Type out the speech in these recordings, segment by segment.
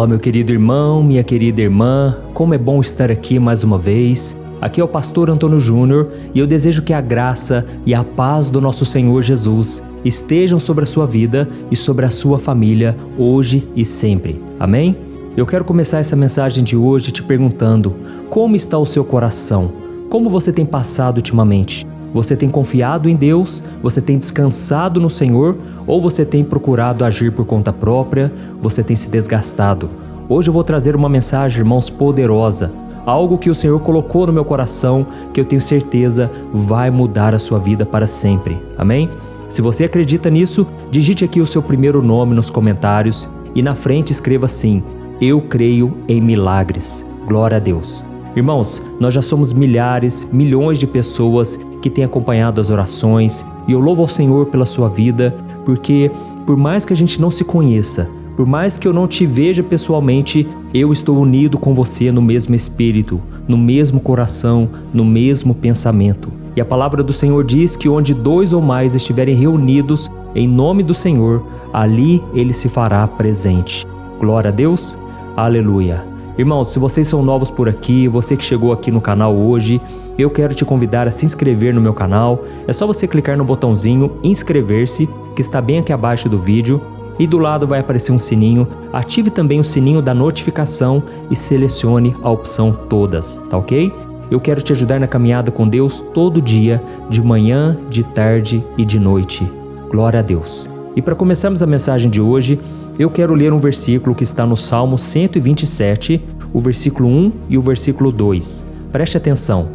Fala, meu querido irmão, minha querida irmã, como é bom estar aqui mais uma vez. Aqui é o pastor Antônio Júnior e eu desejo que a graça e a paz do nosso Senhor Jesus estejam sobre a sua vida e sobre a sua família hoje e sempre. Amém? Eu quero começar essa mensagem de hoje te perguntando: como está o seu coração? Como você tem passado ultimamente? Você tem confiado em Deus? Você tem descansado no Senhor? Ou você tem procurado agir por conta própria? Você tem se desgastado? Hoje eu vou trazer uma mensagem, irmãos, poderosa. Algo que o Senhor colocou no meu coração, que eu tenho certeza vai mudar a sua vida para sempre. Amém? Se você acredita nisso, digite aqui o seu primeiro nome nos comentários e na frente escreva assim: eu creio em milagres. Glória a Deus. Irmãos, nós já somos milhares, milhões de pessoas que têm acompanhado as orações e eu louvo ao Senhor pela sua vida, porque por mais que a gente não se conheça, por mais que eu não te veja pessoalmente, eu estou unido com você no mesmo espírito, no mesmo coração, no mesmo pensamento. E a palavra do Senhor diz que onde 2 ou mais estiverem reunidos em nome do Senhor, ali Ele se fará presente. Glória a Deus. Aleluia. Irmãos, se vocês são novos por aqui, você que chegou aqui no canal hoje, eu quero te convidar a se inscrever no meu canal. É só você clicar no botãozinho inscrever-se, que está bem aqui abaixo do vídeo, e do lado vai aparecer um sininho. Ative também o sininho da notificação e selecione a opção todas, tá ok? Eu quero te ajudar na caminhada com Deus todo dia, de manhã, de tarde e de noite. Glória a Deus. E para começarmos a mensagem de hoje, eu quero ler um versículo que está no Salmo 127, o versículo 1 e o versículo 2. Preste atenção.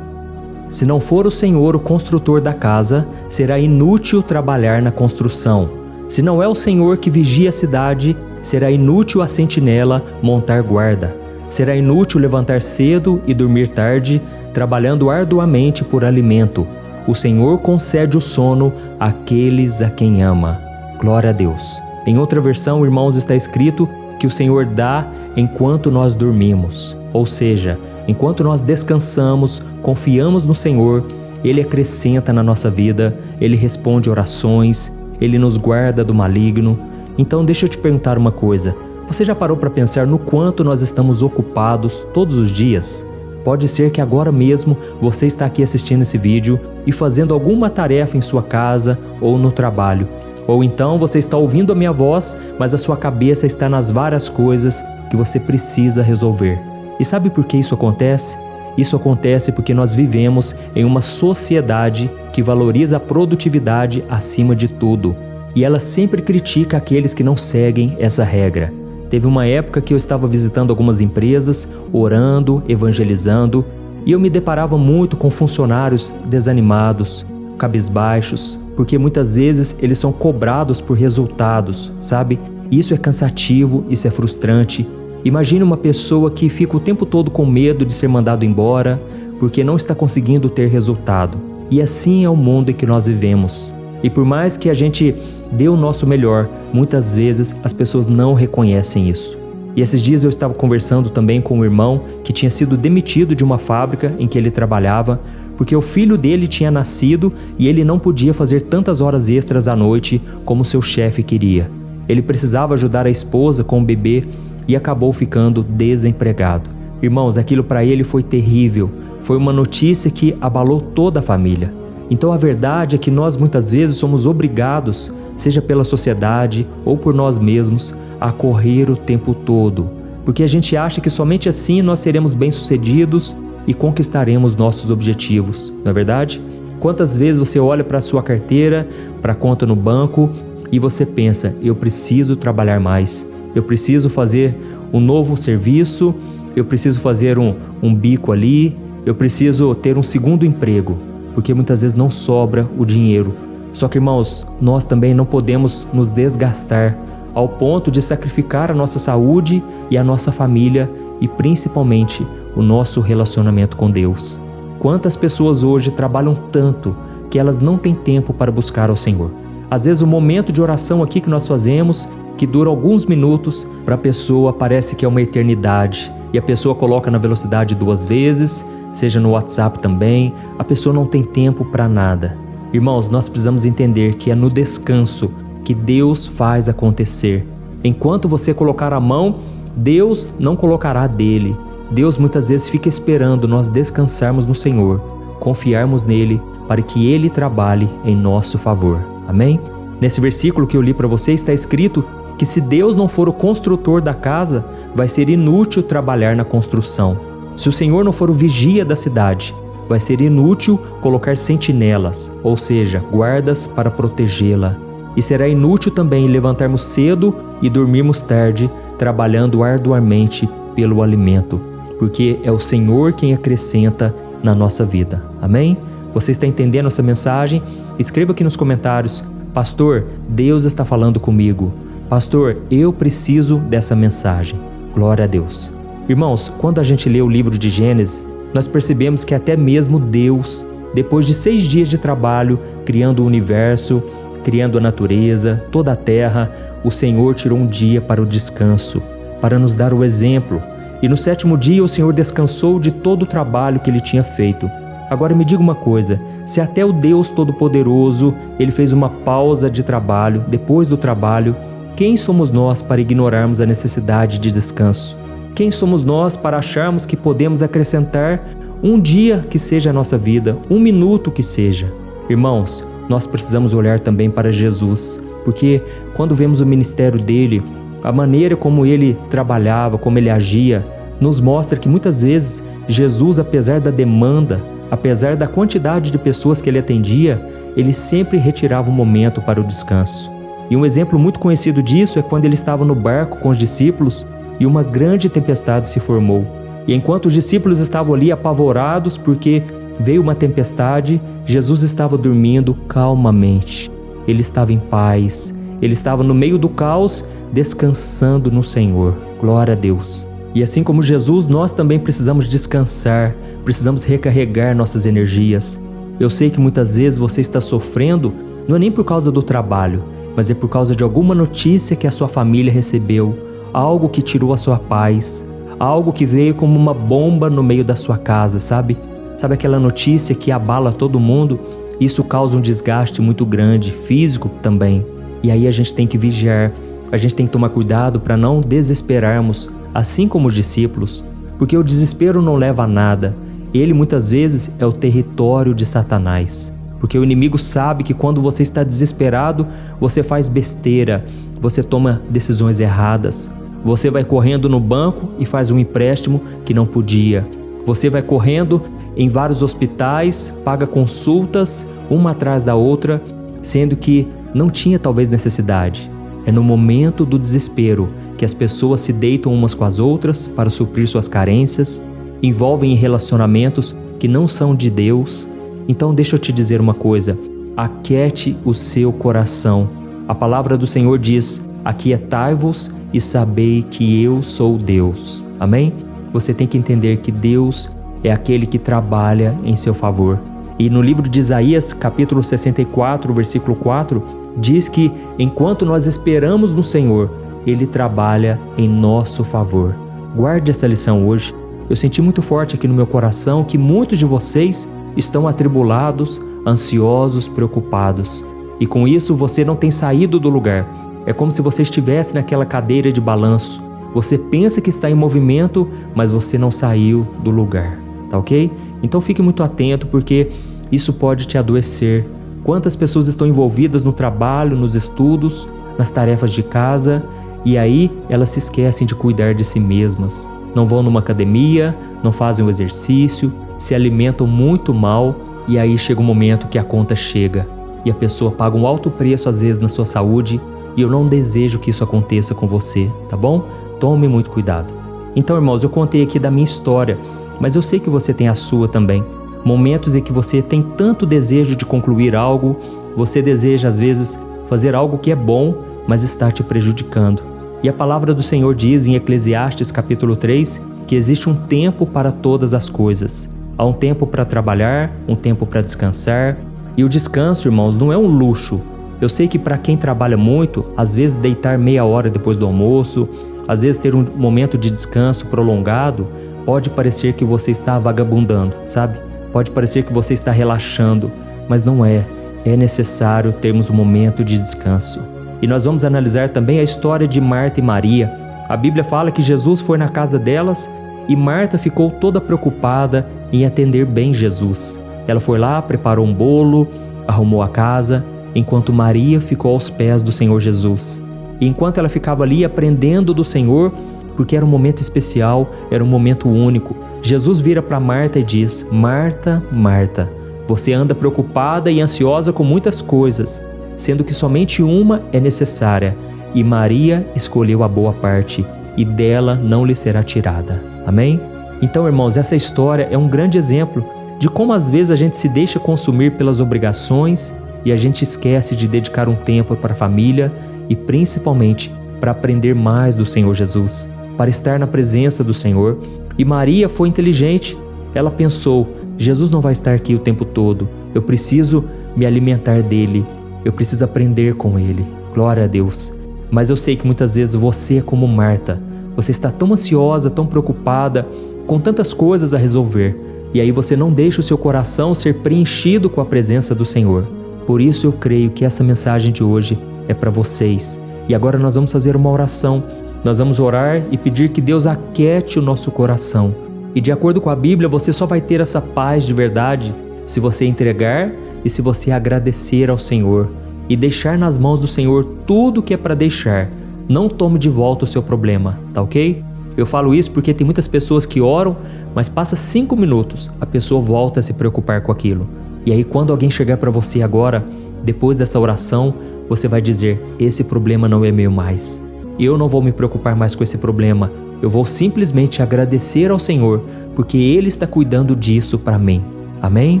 Se não for o Senhor o construtor da casa, será inútil trabalhar na construção. Se não é o Senhor que vigia a cidade, será inútil a sentinela montar guarda. Será inútil levantar cedo e dormir tarde, trabalhando arduamente por alimento. O Senhor concede o sono àqueles a quem ama. Glória a Deus. Em outra versão, irmãos, está escrito que o Senhor dá enquanto nós dormimos. Ou seja, enquanto nós descansamos, confiamos no Senhor, Ele acrescenta na nossa vida, Ele responde orações, Ele nos guarda do maligno. Então deixa eu te perguntar uma coisa: você já parou para pensar no quanto nós estamos ocupados todos os dias? Pode ser que agora mesmo você está aqui assistindo esse vídeo e fazendo alguma tarefa em sua casa ou no trabalho. Ou então você está ouvindo a minha voz, mas a sua cabeça está nas várias coisas que você precisa resolver. E sabe por que isso acontece? Isso acontece porque nós vivemos em uma sociedade que valoriza a produtividade acima de tudo. E ela sempre critica aqueles que não seguem essa regra. Teve uma época que eu estava visitando algumas empresas, orando, evangelizando, e eu me deparava muito com funcionários desanimados, cabisbaixos, porque muitas vezes eles são cobrados por resultados, sabe? Isso é cansativo, isso é frustrante. Imagine uma pessoa que fica o tempo todo com medo de ser mandado embora porque não está conseguindo ter resultado. E assim é o mundo em que nós vivemos. E por mais que a gente dê o nosso melhor, muitas vezes as pessoas não reconhecem isso. E esses dias eu estava conversando também com um irmão que tinha sido demitido de uma fábrica em que ele trabalhava porque o filho dele tinha nascido e ele não podia fazer tantas horas extras à noite como seu chefe queria. Ele precisava ajudar a esposa com o bebê e acabou ficando desempregado. Irmãos, aquilo para ele foi terrível. Foi uma notícia que abalou toda a família. Então a verdade é que nós muitas vezes somos obrigados, seja pela sociedade ou por nós mesmos, a correr o tempo todo. Porque a gente acha que somente assim nós seremos bem-sucedidos e conquistaremos nossos objetivos, não é verdade? Quantas vezes você olha para a sua carteira, para a conta no banco e você pensa: eu preciso trabalhar mais, eu preciso fazer um novo serviço, eu preciso fazer um bico ali, eu preciso ter um segundo emprego, porque muitas vezes não sobra o dinheiro. Só que, irmãos, nós também não podemos nos desgastar ao ponto de sacrificar a nossa saúde e a nossa família e principalmente o nosso relacionamento com Deus. Quantas pessoas hoje trabalham tanto que elas não têm tempo para buscar ao Senhor? Às vezes o momento de oração aqui que nós fazemos, que dura alguns minutos, para a pessoa parece que é uma eternidade. E a pessoa coloca na velocidade 2 vezes, seja no WhatsApp também, a pessoa não tem tempo para nada. Irmãos, nós precisamos entender que é no descanso que Deus faz acontecer. Enquanto você colocar a mão Deus não colocará dele. Deus muitas vezes fica esperando nós descansarmos no Senhor, confiarmos nele para que ele trabalhe em nosso favor. Amém? Nesse versículo que eu li para você está escrito que se Deus não for o construtor da casa, vai ser inútil trabalhar na construção. Se o Senhor não for o vigia da cidade, vai ser inútil colocar sentinelas, ou seja, guardas para protegê-la. E será inútil também levantarmos cedo e dormirmos tarde, trabalhando arduamente pelo alimento, porque é o Senhor quem acrescenta na nossa vida. Amém? Você está entendendo essa mensagem? Escreva aqui nos comentários: pastor, Deus está falando comigo. Pastor, eu preciso dessa mensagem. Glória a Deus. Irmãos, quando a gente lê o livro de Gênesis, nós percebemos que até mesmo Deus, depois de 6 dias de trabalho, criando o universo, criando a natureza, toda a terra, o Senhor tirou um dia para o descanso, para nos dar o exemplo. E no 7º dia o Senhor descansou de todo o trabalho que ele tinha feito. Agora me diga uma coisa, se até o Deus Todo-Poderoso, ele fez uma pausa de trabalho, depois do trabalho, quem somos nós para ignorarmos a necessidade de descanso? Quem somos nós para acharmos que podemos acrescentar um dia que seja a nossa vida, 1 minuto que seja? Irmãos, nós precisamos olhar também para Jesus, porque quando vemos o ministério dele, a maneira como ele trabalhava, como ele agia, nos mostra que muitas vezes Jesus, apesar da demanda, apesar da quantidade de pessoas que ele atendia, ele sempre retirava um momento para o descanso. E um exemplo muito conhecido disso é quando ele estava no barco com os discípulos e uma grande tempestade se formou. E enquanto os discípulos estavam ali apavorados porque veio uma tempestade, Jesus estava dormindo calmamente. Ele estava em paz, ele estava no meio do caos, descansando no Senhor. Glória a Deus. E assim como Jesus, nós também precisamos descansar, precisamos recarregar nossas energias. Eu sei que muitas vezes você está sofrendo, não é nem por causa do trabalho, mas é por causa de alguma notícia que a sua família recebeu, algo que tirou a sua paz, algo que veio como uma bomba no meio da sua casa, sabe? Sabe aquela notícia que abala todo mundo? Isso causa um desgaste muito grande, físico também. E aí a gente tem que vigiar, a gente tem que tomar cuidado para não desesperarmos, assim como os discípulos, porque o desespero não leva a nada. Ele muitas vezes é o território de Satanás, porque o inimigo sabe que quando você está desesperado, você faz besteira, você toma decisões erradas, você vai correndo no banco e faz um empréstimo que não podia, você vai correndo em vários hospitais, paga consultas uma atrás da outra, sendo que não tinha talvez necessidade. É no momento do desespero que as pessoas se deitam umas com as outras para suprir suas carências, envolvem em relacionamentos que não são de Deus. Então deixa eu te dizer uma coisa, aquiete o seu coração. A palavra do Senhor diz: aquietai-vos e sabei que eu sou Deus. Amém? Você tem que entender que Deus é aquele que trabalha em seu favor. E no livro de Isaías, capítulo 64, versículo 4, diz que enquanto nós esperamos no Senhor, Ele trabalha em nosso favor. Guarde essa lição hoje. Eu senti muito forte aqui no meu coração que muitos de vocês estão atribulados, ansiosos, preocupados. E com isso você não tem saído do lugar. É como se você estivesse naquela cadeira de balanço. Você pensa que está em movimento, mas você não saiu do lugar. Tá ok? Então fique muito atento, porque isso pode te adoecer. Quantas pessoas estão envolvidas no trabalho, nos estudos, nas tarefas de casa, e aí elas se esquecem de cuidar de si mesmas. Não vão numa academia, não fazem o exercício, se alimentam muito mal, e aí chega um momento que a conta chega e a pessoa paga um alto preço às vezes na sua saúde, e eu não desejo que isso aconteça com você, tá bom? Tome muito cuidado. Então, irmãos, eu contei aqui da minha história, mas eu sei que você tem a sua também. Momentos em que você tem tanto desejo de concluir algo, você deseja às vezes fazer algo que é bom, mas está te prejudicando. E a palavra do Senhor diz em Eclesiastes capítulo 3 que existe um tempo para todas as coisas. Há um tempo para trabalhar, um tempo para descansar. E o descanso, irmãos, não é um luxo. Eu sei que para quem trabalha muito, às vezes deitar meia hora depois do almoço, às vezes ter um momento de descanso prolongado, pode parecer que você está vagabundando, sabe? Pode parecer que você está relaxando, mas não é. É necessário termos um momento de descanso. E nós vamos analisar também a história de Marta e Maria, A Bíblia fala que Jesus foi na casa delas e Marta ficou toda preocupada em atender bem Jesus. Ela foi lá, preparou um bolo, arrumou a casa, enquanto Maria ficou aos pés do Senhor Jesus. E enquanto ela ficava ali aprendendo do Senhor, porque era um momento especial, era um momento único, Jesus vira para Marta e diz: Marta, Marta, você anda preocupada e ansiosa com muitas coisas, sendo que somente uma é necessária, e Maria escolheu a boa parte, e dela não lhe será tirada. Amém? Então, irmãos, essa história é um grande exemplo de como às vezes a gente se deixa consumir pelas obrigações e a gente esquece de dedicar um tempo para a família e principalmente para aprender mais do Senhor Jesus, para estar na presença do Senhor. E Maria foi inteligente, ela pensou: Jesus não vai estar aqui o tempo todo, eu preciso me alimentar dele, eu preciso aprender com ele. Glória a Deus. Mas eu sei que muitas vezes você é como Marta, você está tão ansiosa, tão preocupada, com tantas coisas a resolver, e aí você não deixa o seu coração ser preenchido com a presença do Senhor. Por isso eu creio que essa mensagem de hoje é para vocês. E agora nós vamos fazer uma oração. Nós vamos orar e pedir que Deus aquiete o nosso coração. E de acordo com a Bíblia, você só vai ter essa paz de verdade se você entregar e se você agradecer ao Senhor e deixar nas mãos do Senhor tudo que é para deixar. Não tome de volta o seu problema, tá ok? Eu falo isso porque tem muitas pessoas que oram, mas passa 5 minutos, a pessoa volta a se preocupar com aquilo. E aí quando alguém chegar para você agora, depois dessa oração, você vai dizer: esse problema não é meu mais. Eu não vou me preocupar mais com esse problema. Eu vou simplesmente agradecer ao Senhor, porque Ele está cuidando disso para mim. Amém?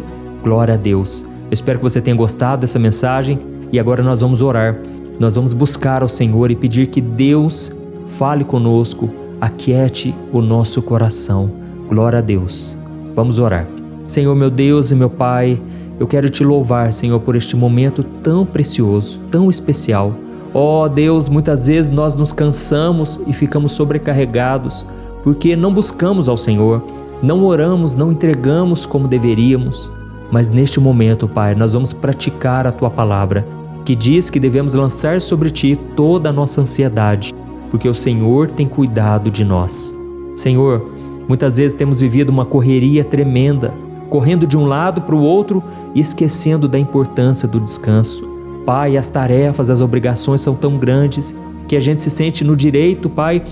Glória a Deus. Eu espero que você tenha gostado dessa mensagem e agora nós vamos orar. Nós vamos buscar ao Senhor e pedir que Deus fale conosco, aquiete o nosso coração. Glória a Deus. Vamos orar. Senhor, meu Deus e meu Pai, eu quero te louvar, Senhor, por este momento tão precioso, tão especial. Ó Deus, muitas vezes nós nos cansamos e ficamos sobrecarregados porque não buscamos ao Senhor, não oramos, não entregamos como deveríamos. Mas neste momento, Pai, nós vamos praticar a Tua palavra, que diz que devemos lançar sobre Ti toda a nossa ansiedade, porque o Senhor tem cuidado de nós. Senhor, muitas vezes temos vivido uma correria tremenda, correndo de um lado para o outro e esquecendo da importância do descanso. Pai, as tarefas, as obrigações são tão grandes que a gente se sente no direito, Pai,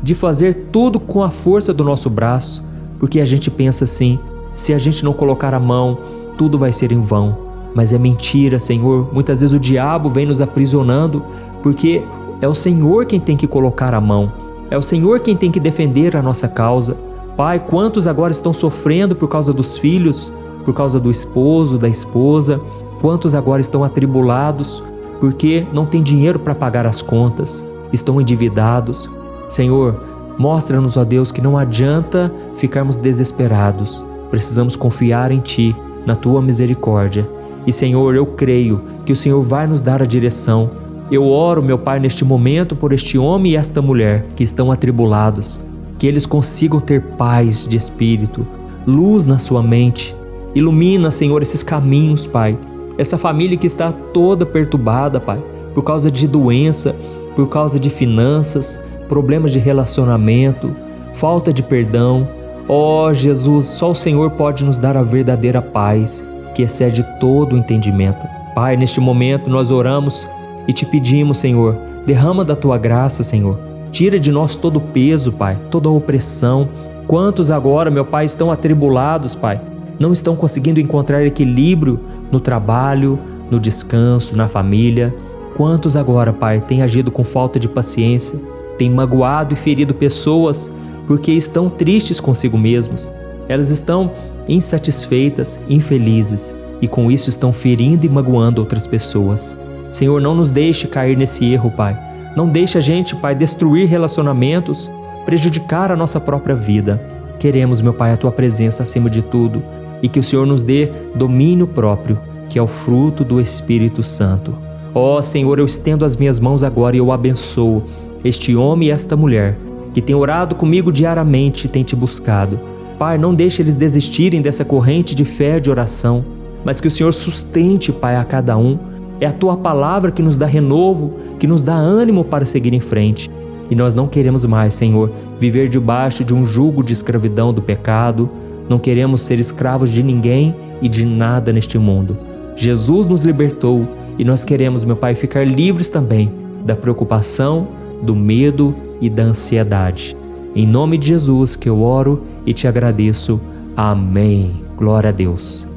de fazer tudo com a força do nosso braço, porque a gente pensa assim: se a gente não colocar a mão, tudo vai ser em vão. Mas é mentira, Senhor. Muitas vezes o diabo vem nos aprisionando, porque é o Senhor quem tem que colocar a mão, é o Senhor quem tem que defender a nossa causa. Pai, quantos agora estão sofrendo por causa dos filhos, por causa do esposo, da esposa? Quantos agora estão atribulados porque não têm dinheiro para pagar as contas, estão endividados? Senhor, mostra-nos, ó Deus, que não adianta ficarmos desesperados. Precisamos confiar em Ti, na Tua misericórdia. E, Senhor, eu creio que o Senhor vai nos dar a direção. Eu oro, meu Pai, neste momento por este homem e esta mulher que estão atribulados, que eles consigam ter paz de espírito, luz na sua mente. Ilumina, Senhor, esses caminhos, Pai. Essa família que está toda perturbada, Pai, por causa de doença, por causa de finanças, problemas de relacionamento, falta de perdão. Ó Jesus, só o Senhor pode nos dar a verdadeira paz, que excede todo o entendimento. Pai, neste momento nós oramos e te pedimos, Senhor, derrama da Tua graça, Senhor. Tira de nós todo o peso, Pai, toda a opressão. Quantos agora, meu Pai, estão atribulados, Pai? Não estão conseguindo encontrar equilíbrio no trabalho, no descanso, na família. Quantos agora, Pai, têm agido com falta de paciência, têm magoado e ferido pessoas porque estão tristes consigo mesmos. Elas estão insatisfeitas, infelizes e com isso estão ferindo e magoando outras pessoas. Senhor, não nos deixe cair nesse erro, Pai. Não deixe a gente, Pai, destruir relacionamentos, prejudicar a nossa própria vida. Queremos, meu Pai, a Tua presença acima de tudo e que o Senhor nos dê domínio próprio, que é o fruto do Espírito Santo. Ó Senhor, eu estendo as minhas mãos agora e eu abençoo este homem e esta mulher que tem orado comigo diariamente e tem Te buscado. Pai, não deixe eles desistirem dessa corrente de fé, de oração, mas que o Senhor sustente, Pai, a cada um. É a Tua palavra que nos dá renovo, que nos dá ânimo para seguir em frente. e nós não queremos mais, Senhor, viver debaixo de um jugo de escravidão do pecado. Não queremos ser escravos de ninguém e de nada neste mundo. Jesus nos libertou e nós queremos, meu Pai, ficar livres também da preocupação, do medo e da ansiedade. Em nome de Jesus que eu oro e te agradeço. Amém. Glória a Deus.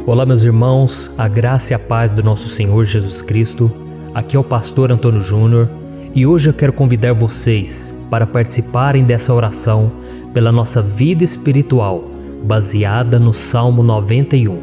Olá, meus irmãos, a graça e a paz do nosso Senhor Jesus Cristo. Aqui é o pastor Antônio Júnior e hoje eu quero convidar vocês para participarem dessa oração pela nossa vida espiritual, baseada no Salmo 91.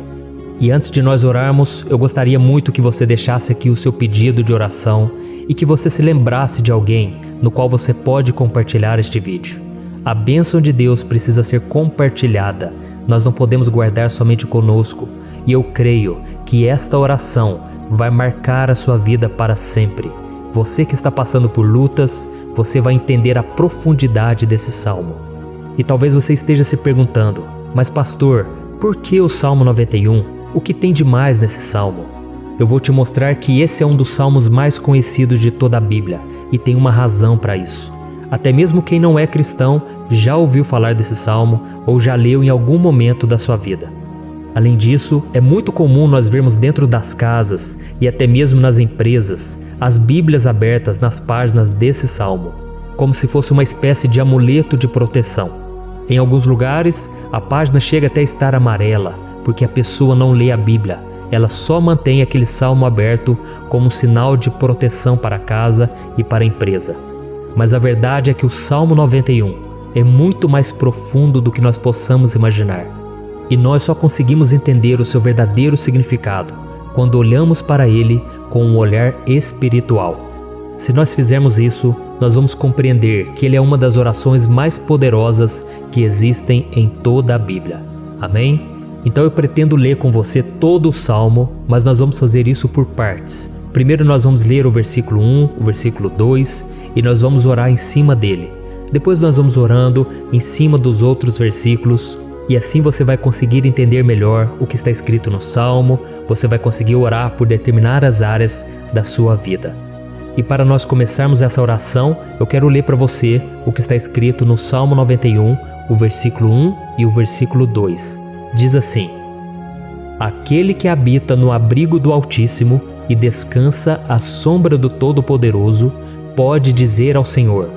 E antes de nós orarmos, eu gostaria muito que você deixasse aqui o seu pedido de oração e que você se lembrasse de alguém no qual você pode compartilhar este vídeo. A bênção de Deus precisa ser compartilhada, nós não podemos guardar somente conosco. E eu creio que esta oração vai marcar a sua vida para sempre. Você que está passando por lutas, você vai entender a profundidade desse salmo. E talvez você esteja se perguntando, mas pastor, por que o Salmo 91? O que tem de mais nesse salmo? Eu vou te mostrar que esse é um dos salmos mais conhecidos de toda a Bíblia e tem uma razão para isso. Até mesmo quem não é cristão já ouviu falar desse salmo ou já leu em algum momento da sua vida. Além disso, é muito comum nós vermos dentro das casas e até mesmo nas empresas as Bíblias abertas nas páginas desse salmo, como se fosse uma espécie de amuleto de proteção. Em alguns lugares, a página chega até a estar amarela, porque a pessoa não lê a Bíblia, ela só mantém aquele salmo aberto como um sinal de proteção para a casa e para a empresa. Mas a verdade é que o Salmo 91 é muito mais profundo do que nós possamos imaginar. E nós só conseguimos entender o seu verdadeiro significado quando olhamos para ele com um olhar espiritual. Se nós fizermos isso, nós vamos compreender que ele é uma das orações mais poderosas que existem em toda a Bíblia. Amém? Então eu pretendo ler com você todo o Salmo, mas nós vamos fazer isso por partes. Primeiro nós vamos ler o versículo 1, o versículo 2 e nós vamos orar em cima dele. Depois nós vamos orando em cima dos outros versículos. E assim você vai conseguir entender melhor o que está escrito no Salmo, você vai conseguir orar por determinadas áreas da sua vida. E para nós começarmos essa oração, eu quero ler para você o que está escrito no Salmo 91, o versículo 1 e o versículo 2. Diz assim: Aquele que habita no abrigo do Altíssimo e descansa à sombra do Todo-Poderoso, pode dizer ao Senhor: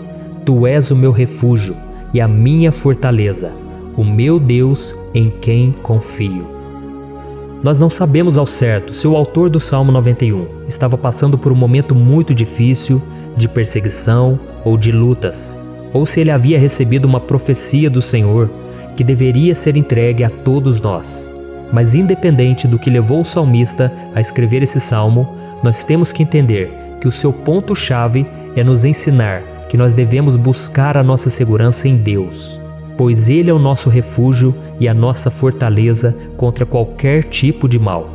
Tu és o meu refúgio e a minha fortaleza, o meu Deus em quem confio. Nós não sabemos ao certo se o autor do Salmo 91 estava passando por um momento muito difícil, de perseguição ou de lutas, ou se ele havia recebido uma profecia do Senhor que deveria ser entregue a todos nós. Mas independente do que levou o salmista a escrever esse salmo, nós temos que entender que o seu ponto-chave é nos ensinar que nós devemos buscar a nossa segurança em Deus, pois Ele é o nosso refúgio e a nossa fortaleza contra qualquer tipo de mal.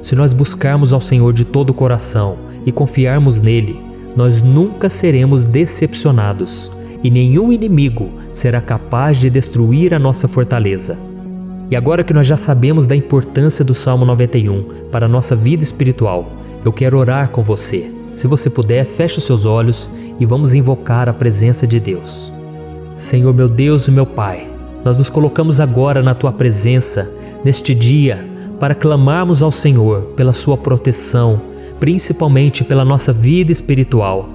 Se nós buscarmos ao Senhor de todo o coração e confiarmos nele, nós nunca seremos decepcionados e nenhum inimigo será capaz de destruir a nossa fortaleza. E agora que nós já sabemos da importância do Salmo 91 para a nossa vida espiritual, eu quero orar com você. Se você puder, feche os seus olhos e vamos invocar a presença de Deus. Senhor meu Deus e meu Pai, nós nos colocamos agora na Tua presença, neste dia, para clamarmos ao Senhor pela Sua proteção, principalmente pela nossa vida espiritual.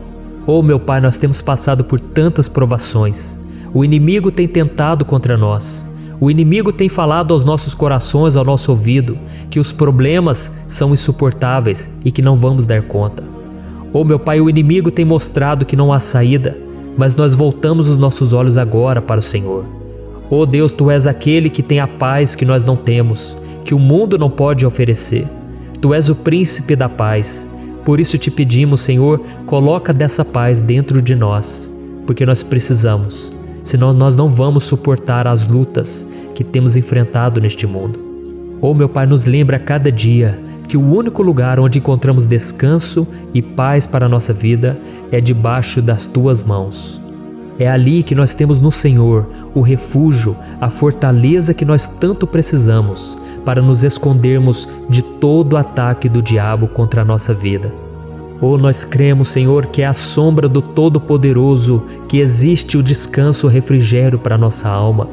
Oh meu Pai, nós temos passado por tantas provações. O inimigo tem tentado contra nós. O inimigo tem falado aos nossos corações, ao nosso ouvido, que os problemas são insuportáveis e que não vamos dar conta. Oh meu Pai, o inimigo tem mostrado que não há saída, mas nós voltamos os nossos olhos agora para o Senhor. Oh Deus, Tu és aquele que tem a paz que nós não temos, que o mundo não pode oferecer. Tu és o príncipe da paz. Por isso te pedimos, Senhor, coloca dessa paz dentro de nós, porque nós precisamos, senão nós não vamos suportar as lutas que temos enfrentado neste mundo. Oh meu Pai, nos lembra a cada dia que o único lugar onde encontramos descanso e paz para a nossa vida é debaixo das Tuas mãos. É ali que nós temos no Senhor o refúgio, a fortaleza que nós tanto precisamos para nos escondermos de todo ataque do diabo contra a nossa vida. Oh, nós cremos, Senhor, que é à sombra do Todo-Poderoso que existe o descanso, o refrigério para a nossa alma.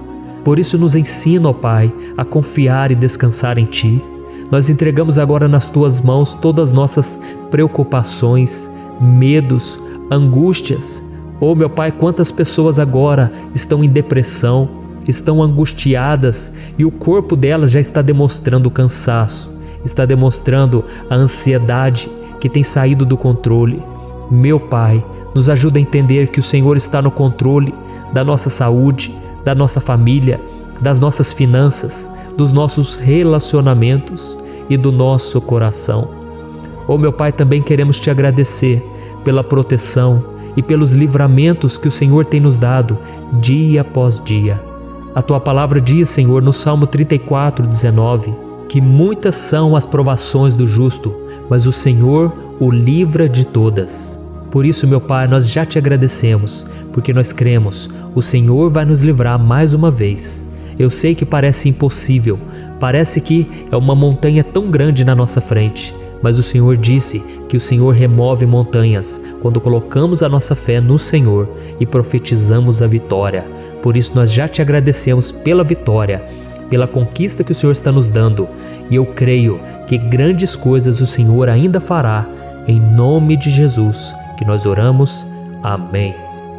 Por isso nos ensina, ó Pai, a confiar e descansar em Ti. Nós entregamos agora nas Tuas mãos todas as nossas preocupações, medos, angústias. Oh, meu Pai, quantas pessoas agora estão em depressão, estão angustiadas e o corpo delas já está demonstrando cansaço, está demonstrando a ansiedade que tem saído do controle. Meu Pai, nos ajuda a entender que o Senhor está no controle da nossa saúde, da nossa família, das nossas finanças, dos nossos relacionamentos e do nosso coração. Oh, meu Pai, também queremos Te agradecer pela proteção e pelos livramentos que o Senhor tem nos dado dia após dia. A Tua palavra diz, Senhor, no Salmo 34:19, que muitas são as provações do justo, mas o Senhor o livra de todas. Por isso, meu Pai, nós já Te agradecemos, porque nós cremos, o Senhor vai nos livrar mais uma vez. Eu sei que parece impossível, parece que é uma montanha tão grande na nossa frente, mas o Senhor disse que o Senhor remove montanhas quando colocamos a nossa fé no Senhor e profetizamos a vitória. Por isso nós já Te agradecemos pela vitória, pela conquista que o Senhor está nos dando, e eu creio que grandes coisas o Senhor ainda fará, em nome de Jesus, que nós oramos. Amém.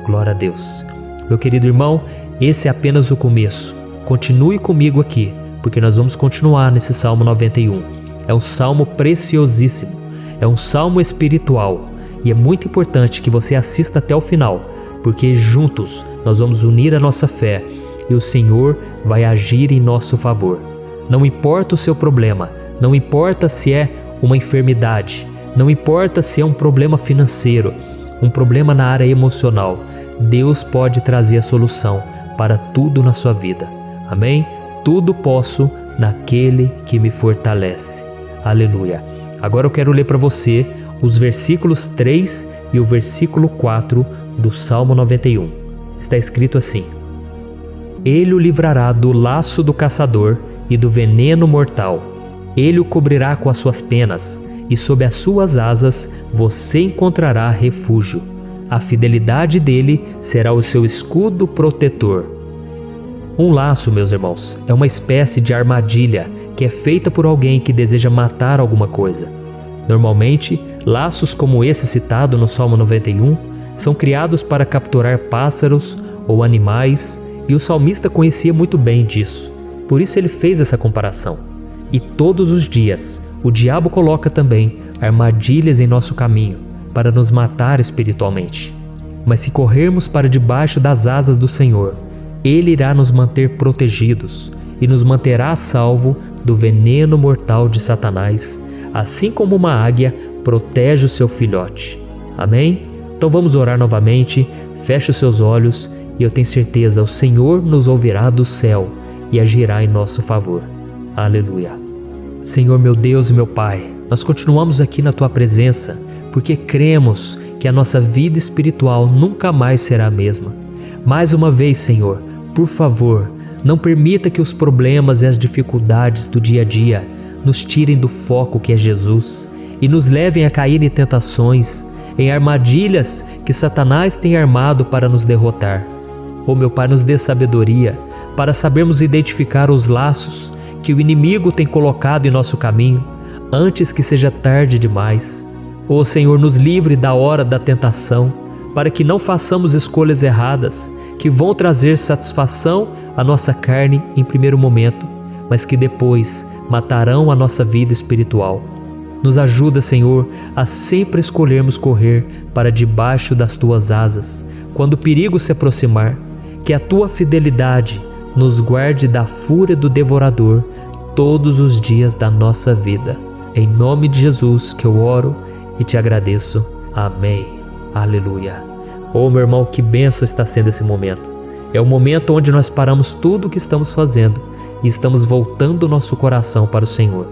Glória a Deus. Meu querido irmão, esse é apenas o começo. Continue comigo aqui, porque nós vamos continuar nesse Salmo 91. É um salmo preciosíssimo, é um salmo espiritual, e é muito importante que você assista até o final, porque juntos nós vamos unir a nossa fé e o Senhor vai agir em nosso favor. Não importa o seu problema, não importa se é uma enfermidade, não importa se é um problema financeiro, um problema na área emocional, Deus pode trazer a solução para tudo na sua vida. Amém? Tudo posso naquele que me fortalece. Aleluia. Agora eu quero ler para você os versículos 3 e o versículo 4 do Salmo 91. Está escrito assim: Ele o livrará do laço do caçador e do veneno mortal. Ele o cobrirá com as suas penas, e sob as suas asas você encontrará refúgio. A fidelidade dele será o seu escudo protetor. Um laço, meus irmãos, é uma espécie de armadilha que é feita por alguém que deseja matar alguma coisa. Normalmente, laços como esse citado no Salmo 91 são criados para capturar pássaros ou animais, e o salmista conhecia muito bem disso. Por isso ele fez essa comparação. E todos os dias, o diabo coloca também armadilhas em nosso caminho para nos matar espiritualmente. Mas se corrermos para debaixo das asas do Senhor, Ele irá nos manter protegidos e nos manterá a salvo do veneno mortal de Satanás, assim como uma águia protege o seu filhote. Amém? Então vamos orar novamente, feche os seus olhos e eu tenho certeza, o Senhor nos ouvirá do céu e agirá em nosso favor. Aleluia. Senhor, meu Deus e meu Pai, nós continuamos aqui na Tua presença porque cremos que a nossa vida espiritual nunca mais será a mesma. Mais uma vez, Senhor, por favor, não permita que os problemas e as dificuldades do dia a dia nos tirem do foco que é Jesus e nos levem a cair em tentações, em armadilhas que Satanás tem armado para nos derrotar. Oh, meu Pai, nos dê sabedoria para sabermos identificar os laços que o inimigo tem colocado em nosso caminho antes que seja tarde demais. Oh, Senhor, nos livre da hora da tentação, para que não façamos escolhas erradas que vão trazer satisfação à nossa carne em primeiro momento, mas que depois matarão a nossa vida espiritual. Nos ajuda, Senhor, a sempre escolhermos correr para debaixo das Tuas asas, quando o perigo se aproximar. Que a Tua fidelidade nos guarde da fúria do devorador todos os dias da nossa vida. Em nome de Jesus que eu oro e te agradeço. Amém. Aleluia. Oh, meu irmão, que bênção está sendo esse momento. É o momento onde nós paramos tudo o que estamos fazendo e estamos voltando o nosso coração para o Senhor.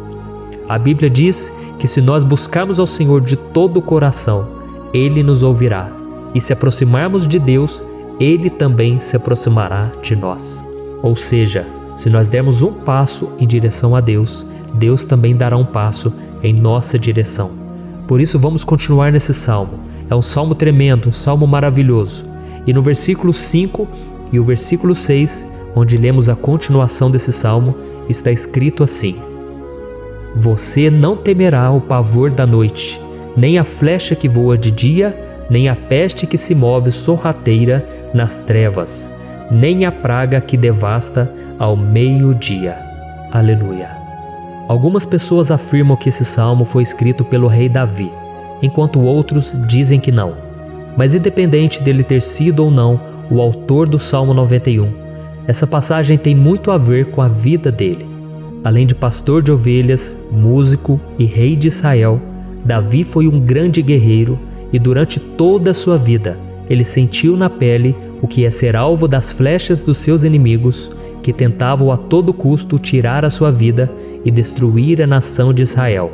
A Bíblia diz que se nós buscarmos ao Senhor de todo o coração, Ele nos ouvirá. E se aproximarmos de Deus, Ele também se aproximará de nós. Ou seja, se nós dermos um passo em direção a Deus, Deus também dará um passo em nossa direção. Por isso vamos continuar nesse salmo. É um salmo tremendo, um salmo maravilhoso. E no versículo 5 e o versículo 6, onde lemos a continuação desse salmo, está escrito assim: Você não temerá o pavor da noite, nem a flecha que voa de dia, nem a peste que se move sorrateira nas trevas, nem a praga que devasta ao meio-dia. Aleluia. Algumas pessoas afirmam que esse salmo foi escrito pelo rei Davi, enquanto outros dizem que não. Mas independente dele ter sido ou não o autor do Salmo 91, essa passagem tem muito a ver com a vida dele. Além de pastor de ovelhas, músico e rei de Israel, Davi foi um grande guerreiro e durante toda a sua vida ele sentiu na pele o que é ser alvo das flechas dos seus inimigos que tentavam a todo custo tirar a sua vida e destruir a nação de Israel.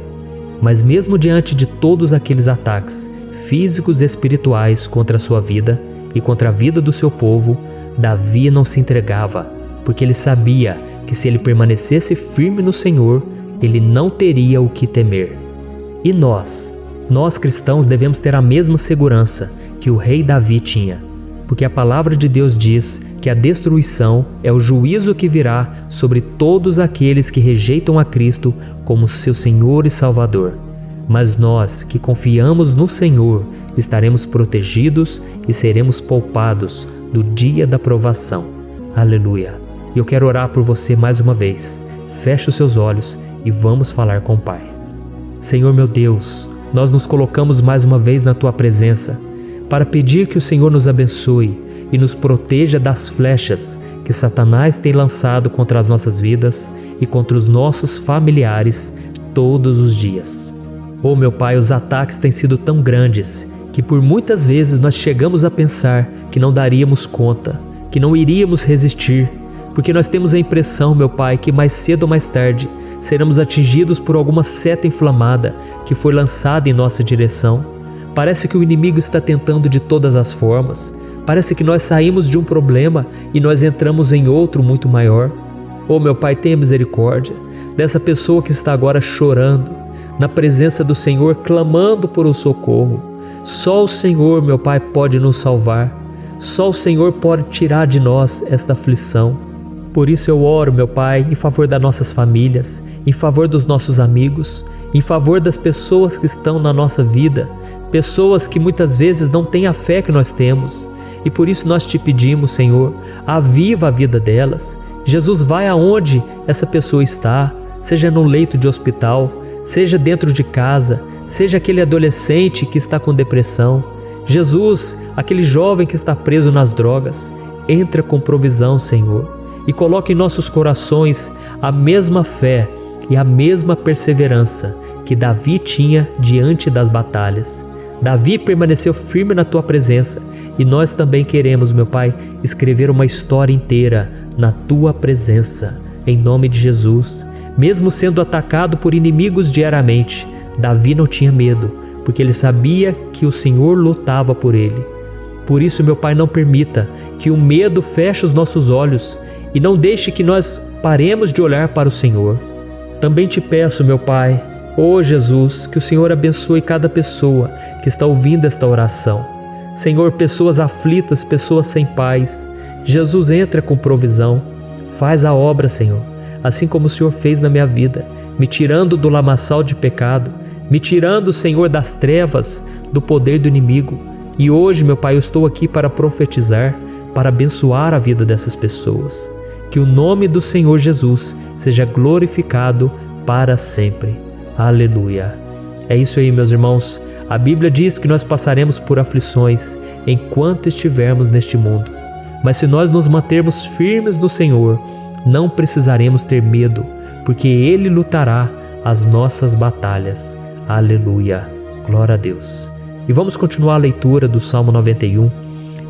Mas mesmo diante de todos aqueles ataques físicos e espirituais contra a sua vida e contra a vida do seu povo, Davi não se entregava, porque ele sabia que se ele permanecesse firme no Senhor, ele não teria o que temer. E nós cristãos devemos ter a mesma segurança que o rei Davi tinha, porque a palavra de Deus diz que a destruição é o juízo que virá sobre todos aqueles que rejeitam a Cristo como seu Senhor e Salvador. Mas nós que confiamos no Senhor estaremos protegidos e seremos poupados do dia da provação. Aleluia! E eu quero orar por você mais uma vez. Feche os seus olhos e vamos falar com o Pai. Senhor meu Deus, nós nos colocamos mais uma vez na Tua presença para pedir que o Senhor nos abençoe e nos proteja das flechas que Satanás tem lançado contra as nossas vidas e contra os nossos familiares todos os dias. Oh meu Pai, os ataques têm sido tão grandes que por muitas vezes nós chegamos a pensar que não daríamos conta, que não iríamos resistir, porque nós temos a impressão, meu Pai, que mais cedo ou mais tarde seremos atingidos por alguma seta inflamada que foi lançada em nossa direção. Parece que o inimigo está tentando de todas as formas. Parece que nós saímos de um problema e nós entramos em outro muito maior. Oh meu Pai, tenha misericórdia dessa pessoa que está agora chorando, na presença do Senhor, clamando por um socorro. Só o Senhor, meu Pai, pode nos salvar. Só o Senhor pode tirar de nós esta aflição. Por isso eu oro, meu Pai, em favor das nossas famílias, em favor dos nossos amigos, em favor das pessoas que estão na nossa vida, pessoas que muitas vezes não têm a fé que nós temos. E por isso nós te pedimos, Senhor, aviva a vida delas. Jesus, vai aonde essa pessoa está, seja no leito de hospital, seja dentro de casa, seja aquele adolescente que está com depressão. Jesus, aquele jovem que está preso nas drogas, entra com provisão, Senhor, e coloca em nossos corações a mesma fé e a mesma perseverança que Davi tinha diante das batalhas. Davi permaneceu firme na Tua presença e nós também queremos, meu Pai, escrever uma história inteira na Tua presença, em nome de Jesus. Mesmo sendo atacado por inimigos diariamente, Davi não tinha medo, porque ele sabia que o Senhor lutava por ele. Por isso, meu Pai, não permita que o medo feche os nossos olhos e não deixe que nós paremos de olhar para o Senhor. Também te peço, meu Pai, ó Jesus, que o Senhor abençoe cada pessoa que está ouvindo esta oração. Senhor, pessoas aflitas, pessoas sem paz. Jesus, entra com provisão. Faz a obra, Senhor, assim como o Senhor fez na minha vida, me tirando do lamaçal de pecado, me tirando, Senhor, das trevas, do poder do inimigo. E hoje, meu Pai, eu estou aqui para profetizar, para abençoar a vida dessas pessoas. Que o nome do Senhor Jesus seja glorificado para sempre. Aleluia. É isso aí, meus irmãos. A Bíblia diz que nós passaremos por aflições enquanto estivermos neste mundo. Mas se nós nos mantermos firmes no Senhor, não precisaremos ter medo, porque Ele lutará as nossas batalhas. Aleluia. Glória a Deus. E vamos continuar a leitura do Salmo 91.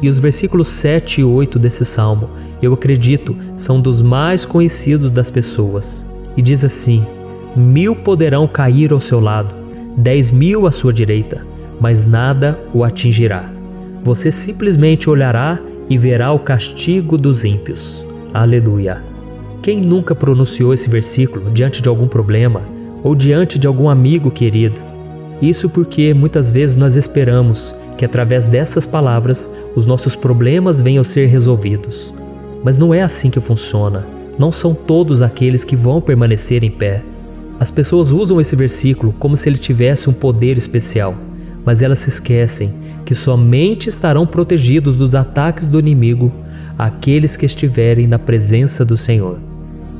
E os versículos 7 e 8 desse salmo, eu acredito, são dos mais conhecidos das pessoas. E diz assim: 1000 poderão cair ao seu lado, 10.000 à sua direita, mas nada o atingirá. Você simplesmente olhará e verá o castigo dos ímpios. Aleluia. Quem nunca pronunciou esse versículo diante de algum problema ou diante de algum amigo querido? Isso porque muitas vezes nós esperamos que através dessas palavras os nossos problemas venham a ser resolvidos. Mas não é assim que funciona. Não são todos aqueles que vão permanecer em pé. As pessoas usam esse versículo como se ele tivesse um poder especial, mas elas se esquecem que somente estarão protegidos dos ataques do inimigo aqueles que estiverem na presença do Senhor.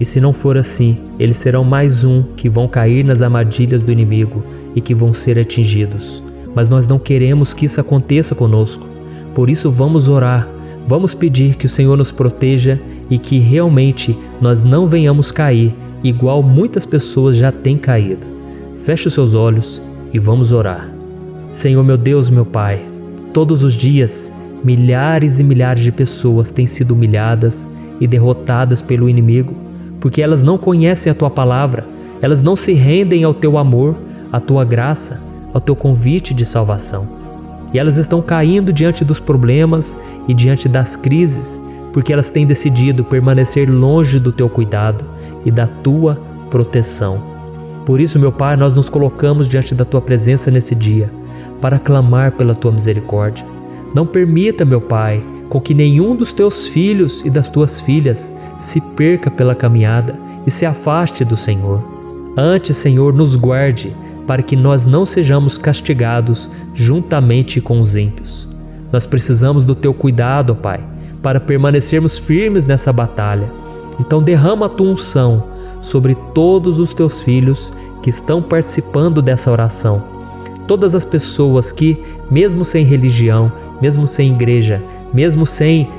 E se não for assim, eles serão mais um que vão cair nas armadilhas do inimigo e que vão ser atingidos. Mas nós não queremos que isso aconteça conosco. Por isso vamos orar, vamos pedir que o Senhor nos proteja e que realmente nós não venhamos cair igual muitas pessoas já têm caído. Feche os seus olhos e vamos orar. Senhor meu Deus, meu Pai, todos os dias milhares e milhares de pessoas têm sido humilhadas e derrotadas pelo inimigo, porque elas não conhecem a Tua palavra, elas não se rendem ao Teu amor, à Tua graça, ao Teu convite de salvação. E elas estão caindo diante dos problemas e diante das crises, porque elas têm decidido permanecer longe do Teu cuidado e da Tua proteção. Por isso, meu Pai, nós nos colocamos diante da Tua presença nesse dia, para clamar pela Tua misericórdia. Não permita, meu Pai, com que nenhum dos Teus filhos e das Tuas filhas se perca pela caminhada e se afaste do Senhor. Antes, Senhor, nos guarde, para que nós não sejamos castigados juntamente com os ímpios. Nós precisamos do Teu cuidado, Pai, para permanecermos firmes nessa batalha. Então derrama a Tua unção sobre todos os Teus filhos que estão participando dessa oração. Todas as pessoas que, mesmo sem religião, mesmo sem igreja, mesmo sem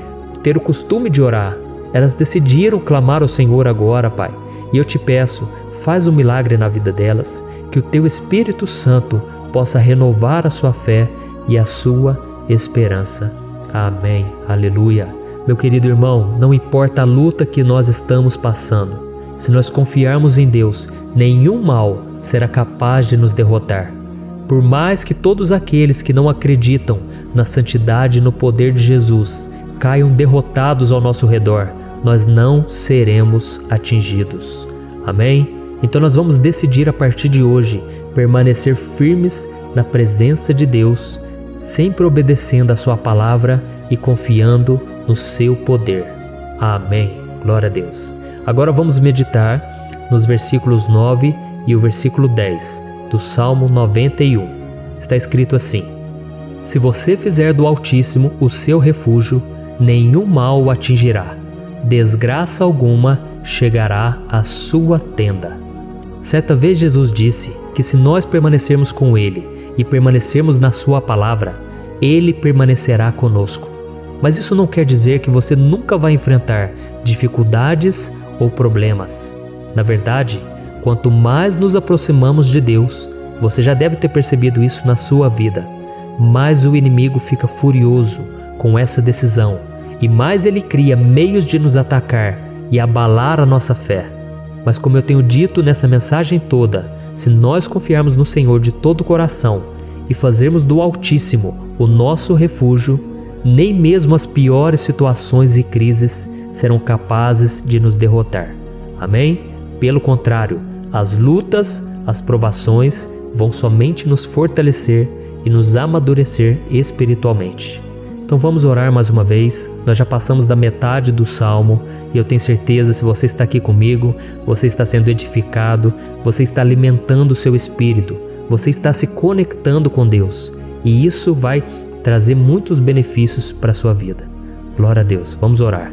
ter o costume de orar, elas decidiram clamar ao Senhor agora, Pai. E eu te peço, faz um milagre na vida delas, que o Teu Espírito Santo possa renovar a sua fé e a sua esperança. Amém. Aleluia. Meu querido irmão, não importa a luta que nós estamos passando, se nós confiarmos em Deus, nenhum mal será capaz de nos derrotar. Por mais que todos aqueles que não acreditam na santidade e no poder de Jesus caiam derrotados ao nosso redor, nós não seremos atingidos. Amém? Então nós vamos decidir a partir de hoje permanecer firmes na presença de Deus, sempre obedecendo a Sua palavra e confiando no Seu poder. Amém. Glória a Deus. Agora vamos meditar nos versículos 9 e o versículo 10 do Salmo 91. Está escrito assim: Se você fizer do Altíssimo o seu refúgio, nenhum mal o atingirá, desgraça alguma chegará à sua tenda. Certa vez Jesus disse que se nós permanecermos com Ele e permanecermos na Sua palavra, Ele permanecerá conosco. Mas isso não quer dizer que você nunca vai enfrentar dificuldades ou problemas. Na verdade, quanto mais nos aproximamos de Deus, você já deve ter percebido isso na sua vida, mais o inimigo fica furioso com essa decisão e mais ele cria meios de nos atacar e abalar a nossa fé. Mas como eu tenho dito nessa mensagem toda, se nós confiarmos no Senhor de todo o coração e fazermos do Altíssimo o nosso refúgio, nem mesmo as piores situações e crises serão capazes de nos derrotar. Amém? Pelo contrário, as lutas, as provações vão somente nos fortalecer e nos amadurecer espiritualmente. Então vamos orar mais uma vez. Nós já passamos da metade do Salmo e eu tenho certeza, se você está aqui comigo, você está sendo edificado, você está alimentando o seu espírito, você está se conectando com Deus e isso vai trazer muitos benefícios para a sua vida. Glória a Deus. Vamos orar.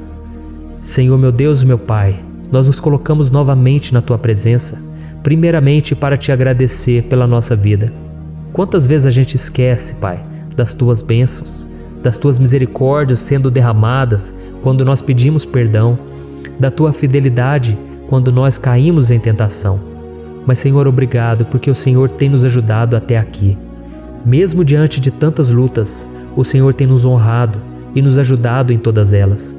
Senhor meu Deus e meu Pai, nós nos colocamos novamente na Tua presença, primeiramente para Te agradecer pela nossa vida. Quantas vezes a gente esquece, Pai, das Tuas bênçãos, das Tuas misericórdias sendo derramadas quando nós pedimos perdão, da Tua fidelidade quando nós caímos em tentação. Mas, Senhor, obrigado, porque o Senhor tem nos ajudado até aqui. Mesmo diante de tantas lutas, o Senhor tem nos honrado e nos ajudado em todas elas.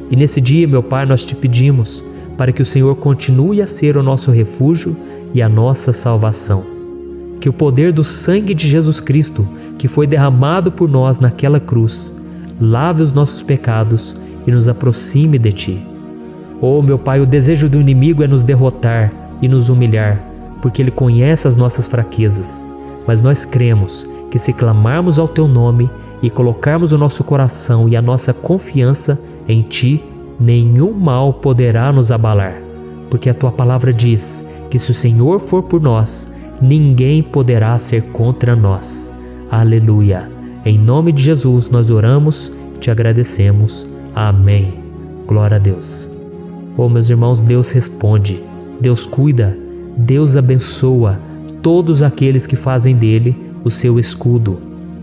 E nesse dia, meu Pai, nós Te pedimos para que o Senhor continue a ser o nosso refúgio e a nossa salvação. Que o poder do sangue de Jesus Cristo, que foi derramado por nós naquela cruz, lave os nossos pecados e nos aproxime de Ti. Oh, meu Pai, o desejo do inimigo é nos derrotar e nos humilhar, porque ele conhece as nossas fraquezas. Mas nós cremos que se clamarmos ao Teu nome e colocarmos o nosso coração e a nossa confiança em Ti, nenhum mal poderá nos abalar. Porque a Tua palavra diz que se o Senhor for por nós, ninguém poderá ser contra nós. Aleluia! Em nome de Jesus nós oramos e Te agradecemos. Amém. Glória a Deus. Oh, meus irmãos, Deus responde, Deus cuida, Deus abençoa todos aqueles que fazem dele o seu escudo.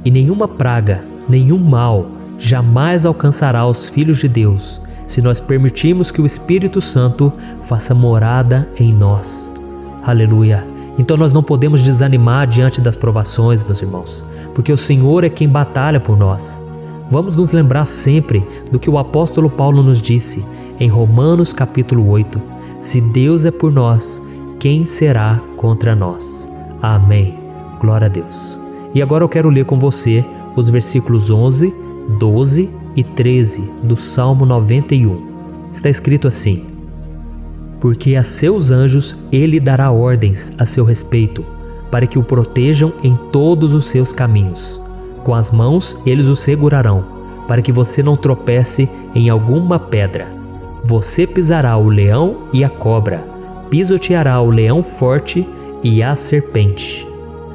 E nenhuma praga, nenhum mal jamais alcançará os filhos de Deus, se nós permitirmos que o Espírito Santo faça morada em nós. Aleluia! Então nós não podemos desanimar diante das provações, meus irmãos, porque o Senhor é quem batalha por nós. Vamos nos lembrar sempre do que o apóstolo Paulo nos disse em Romanos capítulo 8. Se Deus é por nós, quem será contra nós? Amém. Glória a Deus. E agora eu quero ler com você os versículos 11, 12 e 13 do Salmo 91. Está escrito assim: porque a seus anjos ele dará ordens a seu respeito, para que o protejam em todos os seus caminhos. Com as mãos eles o segurarão, para que você não tropece em alguma pedra. Você pisará o leão e a cobra, pisoteará o leão forte e a serpente.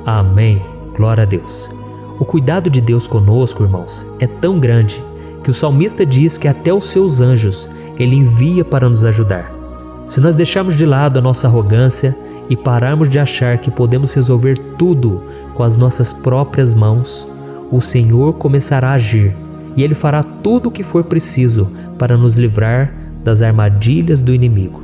Amém. Glória a Deus. O cuidado de Deus conosco, irmãos, é tão grande que o salmista diz que até os seus anjos ele envia para nos ajudar. Se nós deixarmos de lado a nossa arrogância e pararmos de achar que podemos resolver tudo com as nossas próprias mãos, o Senhor começará a agir e Ele fará tudo o que for preciso para nos livrar das armadilhas do inimigo.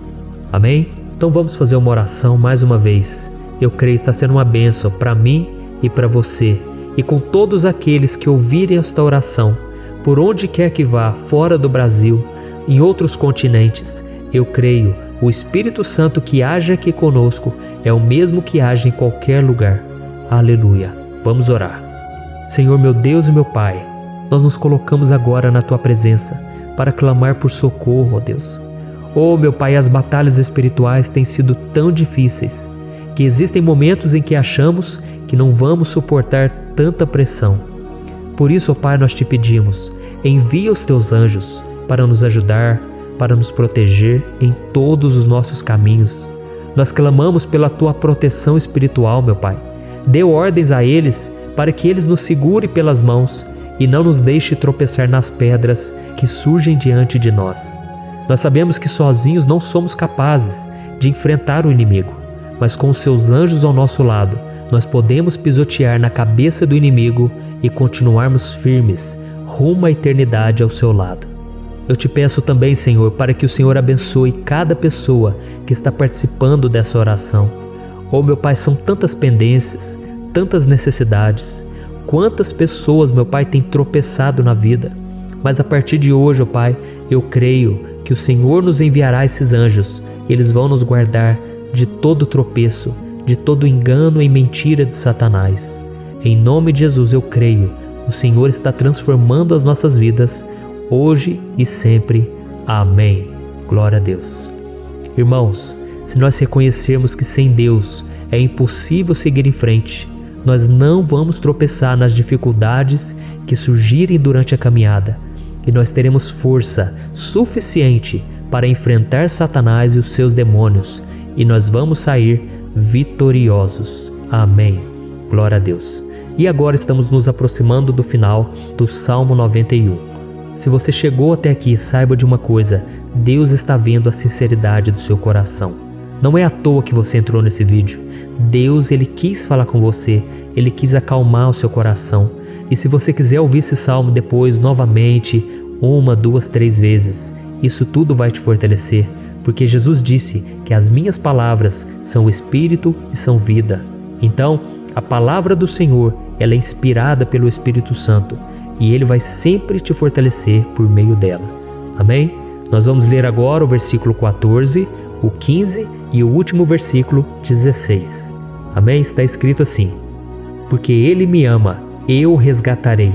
Amém? Então vamos fazer uma oração mais uma vez. Eu creio que está sendo uma bênção para mim e para você, e com todos aqueles que ouvirem esta oração, por onde quer que vá, fora do Brasil, em outros continentes. Eu creio, o Espírito Santo que age aqui conosco é o mesmo que age em qualquer lugar. Aleluia. Vamos orar. Senhor, meu Deus e meu Pai, nós nos colocamos agora na Tua presença para clamar por socorro, ó Deus. Oh, meu Pai, as batalhas espirituais têm sido tão difíceis que existem momentos em que achamos que não vamos suportar tanta pressão. Por isso, ó Pai, nós Te pedimos, envia os Teus anjos para nos ajudar, para nos proteger em todos os nossos caminhos. Nós clamamos pela Tua proteção espiritual, meu Pai. Dê ordens a eles para que eles nos segurem pelas mãos e não nos deixe tropeçar nas pedras que surgem diante de nós. Nós sabemos que sozinhos não somos capazes de enfrentar o inimigo, mas com os Seus anjos ao nosso lado, nós podemos pisotear na cabeça do inimigo e continuarmos firmes rumo à eternidade ao Seu lado. Eu Te peço também, Senhor, para que o Senhor abençoe cada pessoa que está participando dessa oração. Oh, meu Pai, são tantas pendências, tantas necessidades. Quantas pessoas, meu Pai, têm tropeçado na vida. Mas a partir de hoje, ó Pai, eu creio que o Senhor nos enviará esses anjos. Eles vão nos guardar de todo tropeço, de todo engano e mentira de Satanás. Em nome de Jesus eu creio, o Senhor está transformando as nossas vidas, hoje e sempre. Amém. Glória a Deus. Irmãos, se nós reconhecermos que sem Deus é impossível seguir em frente, nós não vamos tropeçar nas dificuldades que surgirem durante a caminhada, e nós teremos força suficiente para enfrentar Satanás e os seus demônios, e nós vamos sair vitoriosos. Amém. Glória a Deus. E agora estamos nos aproximando do final do Salmo 91. Se você chegou até aqui, saiba de uma coisa: Deus está vendo a sinceridade do seu coração. Não é à toa que você entrou nesse vídeo. Deus, Ele quis falar com você, Ele quis acalmar o seu coração. E se você quiser ouvir esse salmo depois, novamente, 1, 2, 3 vezes, isso tudo vai te fortalecer, porque Jesus disse que as minhas palavras são espírito e são vida. Então, a palavra do Senhor, ela é inspirada pelo Espírito Santo, e Ele vai sempre te fortalecer por meio dela. Amém? Nós vamos ler agora o versículo 14, o 15 e o último versículo 16. Amém? Está escrito assim: porque Ele me ama, eu o resgatarei,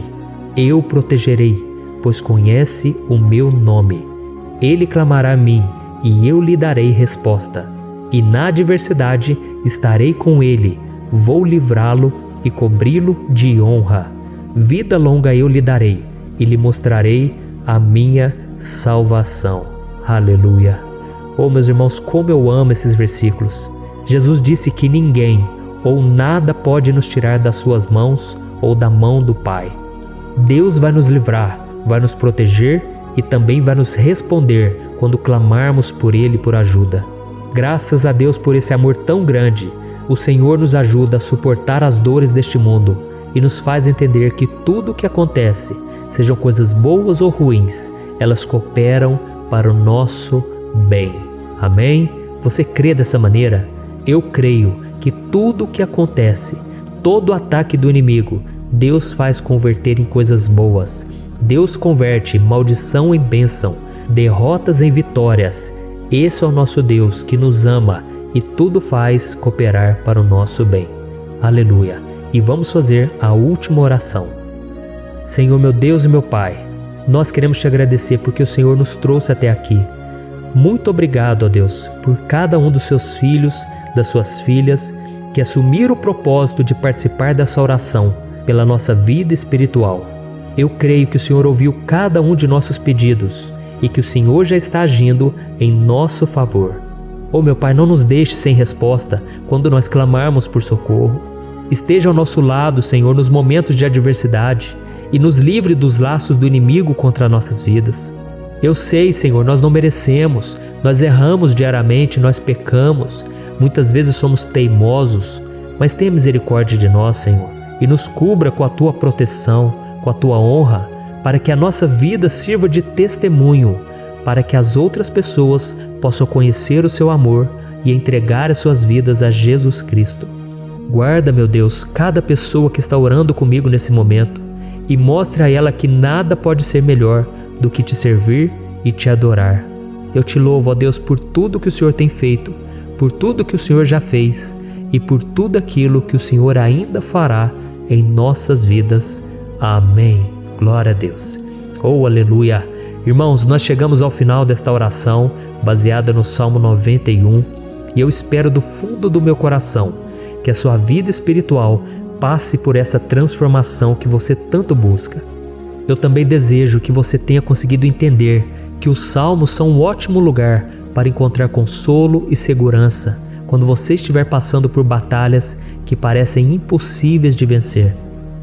eu o protegerei, pois conhece o meu nome. Ele clamará a mim, e eu lhe darei resposta. E na adversidade estarei com ele, vou livrá-lo e cobri-lo de honra. Vida longa eu lhe darei, e lhe mostrarei a minha salvação. Aleluia! Oh, meus irmãos, como eu amo esses versículos. Jesus disse que ninguém ou nada pode nos tirar das suas mãos ou da mão do Pai. Deus vai nos livrar, vai nos proteger e também vai nos responder quando clamarmos por Ele por ajuda. Graças a Deus por esse amor tão grande, o Senhor nos ajuda a suportar as dores deste mundo e nos faz entender que tudo o que acontece, sejam coisas boas ou ruins, elas cooperam para o nosso bem. Amém? Você crê dessa maneira? Eu creio que tudo o que acontece, todo ataque do inimigo, Deus faz converter em coisas boas. Deus converte maldição em bênção, derrotas em vitórias. Esse é o nosso Deus que nos ama e tudo faz cooperar para o nosso bem. Aleluia! E vamos fazer a última oração. Senhor, meu Deus e meu Pai, nós queremos te agradecer porque o Senhor nos trouxe até aqui. Muito obrigado, ó Deus, por cada um dos seus filhos, das suas filhas, que assumiram o propósito de participar dessa oração pela nossa vida espiritual. Eu creio que o Senhor ouviu cada um de nossos pedidos e que o Senhor já está agindo em nosso favor. Oh, meu Pai, não nos deixe sem resposta quando nós clamarmos por socorro. Esteja ao nosso lado, Senhor, nos momentos de adversidade e nos livre dos laços do inimigo contra nossas vidas. Eu sei, Senhor, nós não merecemos, nós erramos diariamente, nós pecamos, muitas vezes somos teimosos, mas tenha misericórdia de nós, Senhor, e nos cubra com a Tua proteção, com a Tua honra, para que a nossa vida sirva de testemunho, para que as outras pessoas possam conhecer o Seu amor e entregar as suas vidas a Jesus Cristo. Guarda, meu Deus, cada pessoa que está orando comigo nesse momento e mostre a ela que nada pode ser melhor do que te servir e te adorar. Eu te louvo, ó Deus, por tudo que o Senhor tem feito, por tudo que o Senhor já fez e por tudo aquilo que o Senhor ainda fará em nossas vidas. Amém. Glória a Deus. Oh, aleluia. Irmãos, nós chegamos ao final desta oração baseada no Salmo 91 e eu espero do fundo do meu coração que a sua vida espiritual passe por essa transformação que você tanto busca. Eu também desejo que você tenha conseguido entender que os salmos são um ótimo lugar para encontrar consolo e segurança quando você estiver passando por batalhas que parecem impossíveis de vencer.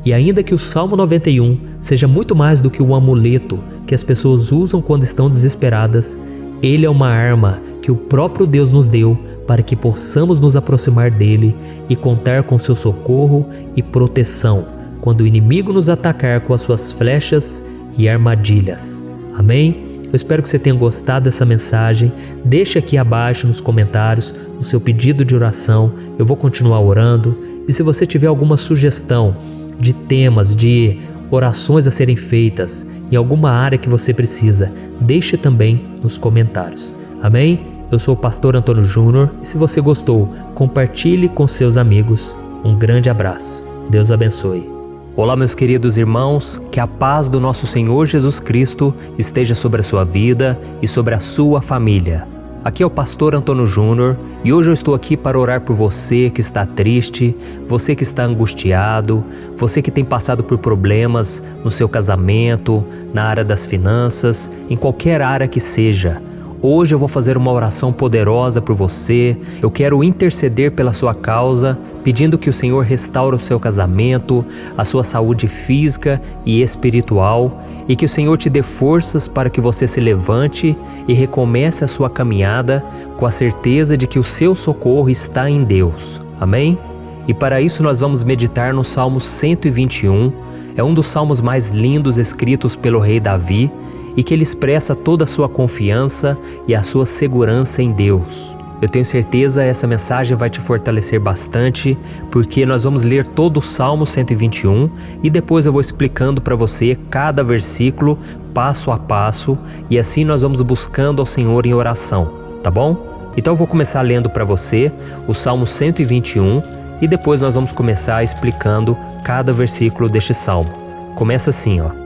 E ainda que o Salmo 91 seja muito mais do que um amuleto que as pessoas usam quando estão desesperadas, ele é uma arma que o próprio Deus nos deu para que possamos nos aproximar dele e contar com seu socorro e proteção quando o inimigo nos atacar com as suas flechas e armadilhas. Amém? Eu espero que você tenha gostado dessa mensagem. Deixe aqui abaixo nos comentários o seu pedido de oração. Eu vou continuar orando. E se você tiver alguma sugestão de temas, de orações a serem feitas em alguma área que você precisa, deixe também nos comentários. Amém? Eu sou o pastor Antônio Júnior e se você gostou, compartilhe com seus amigos. Um grande abraço. Deus abençoe. Olá, meus queridos irmãos, que a paz do nosso Senhor Jesus Cristo esteja sobre a sua vida e sobre a sua família. Aqui é o pastor Antônio Júnior e hoje eu estou aqui para orar por você que está triste, você que está angustiado, você que tem passado por problemas no seu casamento, na área das finanças, em qualquer área que seja. Hoje eu vou fazer uma oração poderosa por você. Eu quero interceder pela sua causa, pedindo que o Senhor restaure o seu casamento, a sua saúde física e espiritual, e que o Senhor te dê forças para que você se levante e recomece a sua caminhada com a certeza de que o seu socorro está em Deus. Amém? E para isso nós vamos meditar no Salmo 121. É um dos salmos mais lindos escritos pelo rei Davi, e que ele expressa toda a sua confiança e a sua segurança em Deus. Eu tenho certeza que essa mensagem vai te fortalecer bastante, porque nós vamos ler todo o Salmo 121 e depois eu vou explicando para você cada versículo, passo a passo, e assim nós vamos buscando ao Senhor em oração, tá bom? Então eu vou começar lendo para você o Salmo 121 e depois nós vamos começar explicando cada versículo deste salmo. Começa assim, ó.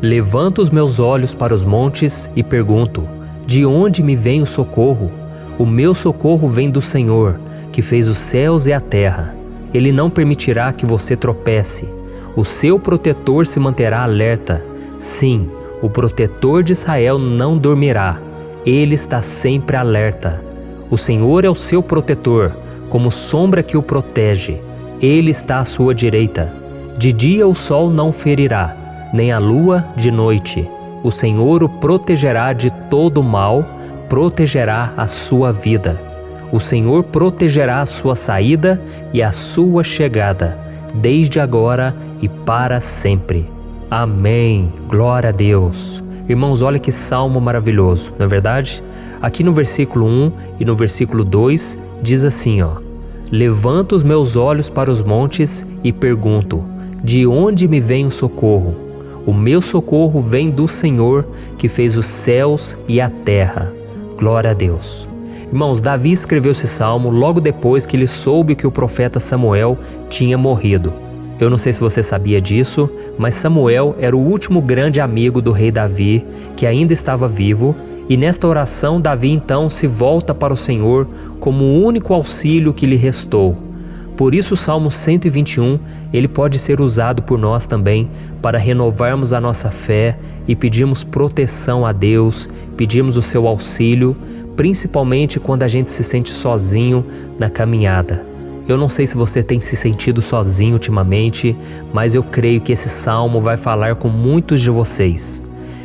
Levanto os meus olhos para os montes e pergunto: de onde me vem o socorro? O meu socorro vem do Senhor, que fez os céus e a terra. Ele não permitirá que você tropece. O seu protetor se manterá alerta. Sim, o protetor de Israel não dormirá. Ele está sempre alerta. O Senhor é o seu protetor, como sombra que o protege. Ele está à sua direita. De dia o sol não ferirá, nem a lua de noite. O Senhor o protegerá de todo mal, protegerá a sua vida. O Senhor protegerá a sua saída e a sua chegada, desde agora e para sempre. Amém. Glória a Deus. Irmãos, olha que salmo maravilhoso, não é verdade? Aqui no versículo 1 e no versículo 2 diz assim, Levanto os meus olhos para os montes e pergunto: de onde me vem o socorro? O meu socorro vem do Senhor, que fez os céus e a terra. Glória a Deus. Irmãos, Davi escreveu esse salmo logo depois que ele soube que o profeta Samuel tinha morrido. Eu não sei se você sabia disso, mas Samuel era o último grande amigo do rei Davi, que ainda estava vivo, e nesta oração Davi então se volta para o Senhor como o único auxílio que lhe restou. Por isso o Salmo 121, ele pode ser usado por nós também para renovarmos a nossa fé e pedirmos proteção a Deus, pedirmos o seu auxílio, principalmente quando a gente se sente sozinho na caminhada. Eu não sei se você tem se sentido sozinho ultimamente, mas eu creio que esse salmo vai falar com muitos de vocês.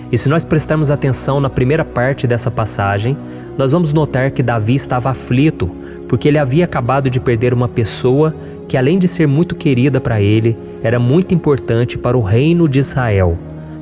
E se nós prestarmos atenção na primeira parte dessa passagem, nós vamos notar que Davi estava aflito, porque ele havia acabado de perder uma pessoa que, além de ser muito querida para ele, era muito importante para o reino de Israel.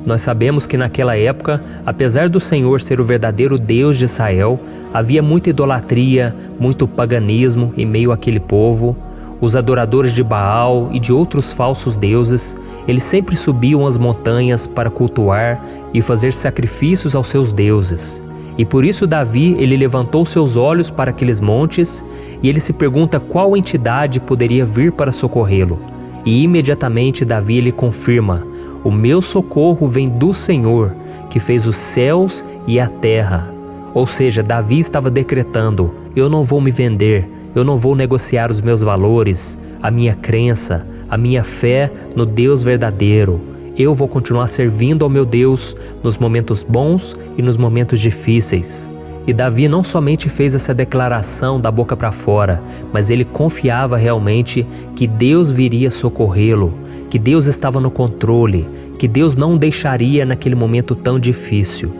Nós sabemos que naquela época, apesar do Senhor ser o verdadeiro Deus de Israel, havia muita idolatria, muito paganismo em meio àquele povo. Os adoradores de Baal e de outros falsos deuses, eles sempre subiam as montanhas para cultuar e fazer sacrifícios aos seus deuses. E por isso Davi, ele levantou seus olhos para aqueles montes e ele se pergunta qual entidade poderia vir para socorrê-lo. E imediatamente Davi, ele confirma: o meu socorro vem do Senhor, que fez os céus e a terra. Ou seja, Davi estava decretando: eu não vou me vender, eu não vou negociar os meus valores, a minha crença, a minha fé no Deus verdadeiro. Eu vou continuar servindo ao meu Deus nos momentos bons e nos momentos difíceis. E Davi não somente fez essa declaração da boca para fora, mas ele confiava realmente que Deus viria socorrê-lo, que Deus estava no controle, que Deus não o deixaria naquele momento tão difícil.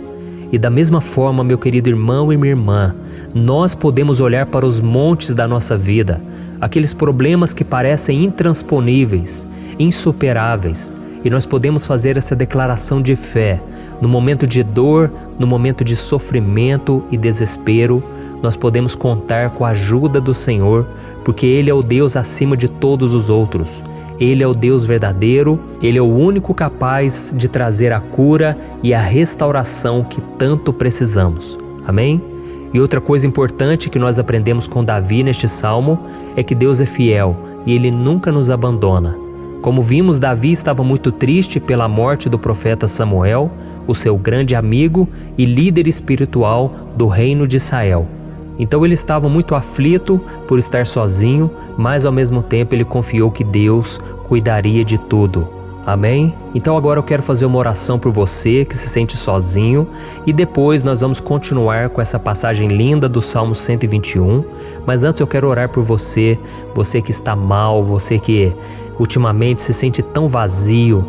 E da mesma forma, meu querido irmão e minha irmã, nós podemos olhar para os montes da nossa vida, aqueles problemas que parecem intransponíveis, insuperáveis, e nós podemos fazer essa declaração de fé. No momento de dor, no momento de sofrimento e desespero, nós podemos contar com a ajuda do Senhor, porque Ele é o Deus acima de todos os outros. Ele é o Deus verdadeiro, Ele é o único capaz de trazer a cura e a restauração que tanto precisamos. Amém? E outra coisa importante que nós aprendemos com Davi neste salmo é que Deus é fiel e Ele nunca nos abandona. Como vimos, Davi estava muito triste pela morte do profeta Samuel, o seu grande amigo e líder espiritual do reino de Israel. Então ele estava muito aflito por estar sozinho, mas ao mesmo tempo ele confiou que Deus cuidaria de tudo. Amém? Então agora eu quero fazer uma oração por você que se sente sozinho e depois nós vamos continuar com essa passagem linda do Salmo 121. Mas antes eu quero orar por você, você que está mal, você que ultimamente se sente tão vazio,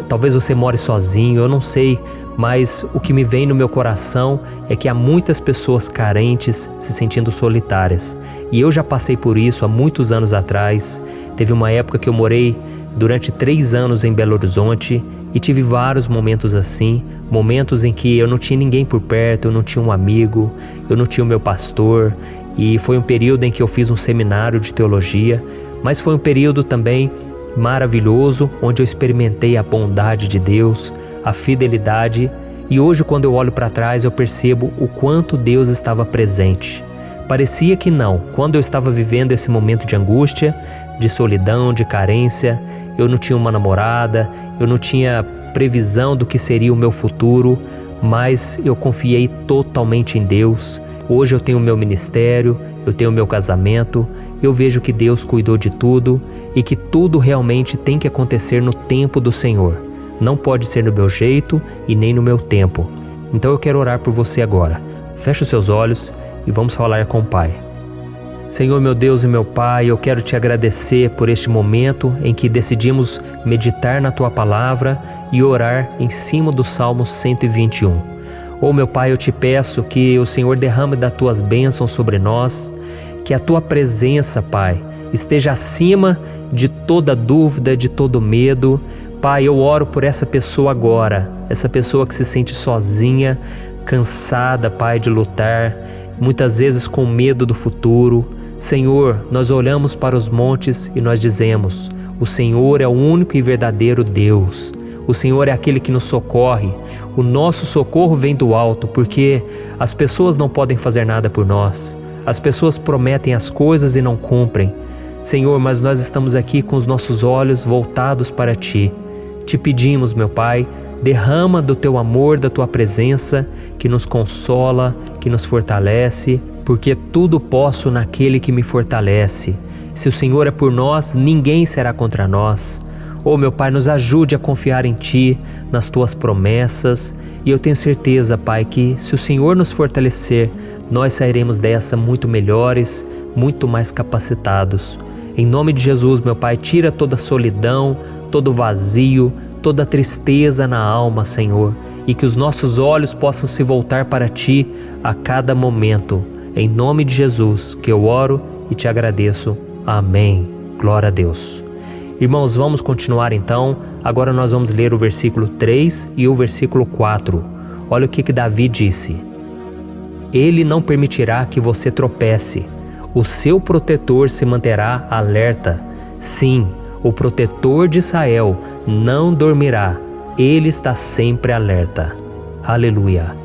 talvez você more sozinho, eu não sei, mas o que me vem no meu coração é que há muitas pessoas carentes se sentindo solitárias. E eu já passei por isso há muitos anos atrás. Teve uma época que eu morei durante 3 anos em Belo Horizonte e tive vários momentos assim, momentos em que eu não tinha ninguém por perto, eu não tinha um amigo, eu não tinha o meu pastor, e foi um período em que eu fiz um seminário de teologia, mas foi um período também maravilhoso, onde eu experimentei a bondade de Deus, a fidelidade, e hoje quando eu olho para trás eu percebo o quanto Deus estava presente. Parecia que não, quando eu estava vivendo esse momento de angústia, de solidão, de carência, eu não tinha uma namorada, eu não tinha previsão do que seria o meu futuro, mas eu confiei totalmente em Deus. Hoje eu tenho o meu ministério, eu tenho o meu casamento, eu vejo que Deus cuidou de tudo e que tudo realmente tem que acontecer no tempo do Senhor. Não pode ser no meu jeito e nem no meu tempo. Então eu quero orar por você agora. Feche os seus olhos e vamos falar com o Pai. Senhor, meu Deus e meu Pai, eu quero te agradecer por este momento em que decidimos meditar na Tua Palavra e orar em cima do Salmo 121. Meu Pai, eu te peço que o Senhor derrame das Tuas bênçãos sobre nós, que a Tua presença, Pai, esteja acima de toda dúvida, de todo medo. Pai, eu oro por essa pessoa agora, essa pessoa que se sente sozinha, cansada, Pai, de lutar, muitas vezes com medo do futuro. Senhor, nós olhamos para os montes e nós dizemos: o Senhor é o único e verdadeiro Deus. O Senhor é aquele que nos socorre. O nosso socorro vem do alto, porque as pessoas não podem fazer nada por nós. As pessoas prometem as coisas e não cumprem. Senhor, mas nós estamos aqui com os nossos olhos voltados para Ti. Te pedimos, meu Pai, derrama do Teu amor, da Tua presença, que nos consola, que nos fortalece, porque tudo posso naquele que me fortalece. Se o Senhor é por nós, ninguém será contra nós. Meu Pai, nos ajude a confiar em Ti, nas Tuas promessas, e eu tenho certeza, Pai, que se o Senhor nos fortalecer, nós sairemos dessa muito melhores, muito mais capacitados. Em nome de Jesus, meu Pai, tira toda a solidão, todo o vazio, toda a tristeza na alma, Senhor, e que os nossos olhos possam se voltar para Ti a cada momento. Em nome de Jesus que eu oro e te agradeço. Amém. Glória a Deus. Irmãos, vamos continuar então. Agora nós vamos ler o versículo 3 e o versículo 4. Olha o que Davi disse: Ele não permitirá que você tropece. O seu protetor se manterá alerta. Sim, o protetor de Israel não dormirá. Ele está sempre alerta. Aleluia.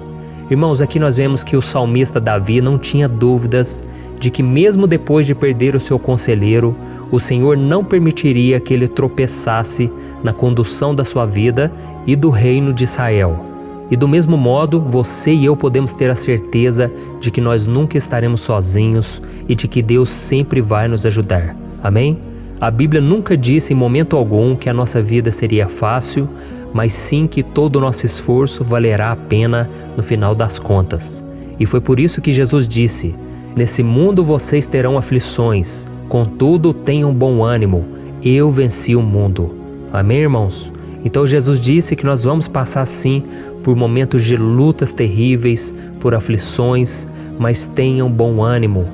Irmãos, aqui nós vemos que o salmista Davi não tinha dúvidas de que mesmo depois de perder o seu conselheiro, o Senhor não permitiria que ele tropeçasse na condução da sua vida e do reino de Israel. E do mesmo modo, você e eu podemos ter a certeza de que nós nunca estaremos sozinhos e de que Deus sempre vai nos ajudar. Amém? A Bíblia nunca disse em momento algum que a nossa vida seria fácil, mas sim que todo o nosso esforço valerá a pena no final das contas. E foi por isso que Jesus disse: Nesse mundo vocês terão aflições, contudo tenham bom ânimo, eu venci o mundo. Amém, irmãos? Então Jesus disse que nós vamos passar sim por momentos de lutas terríveis, por aflições, mas tenham bom ânimo.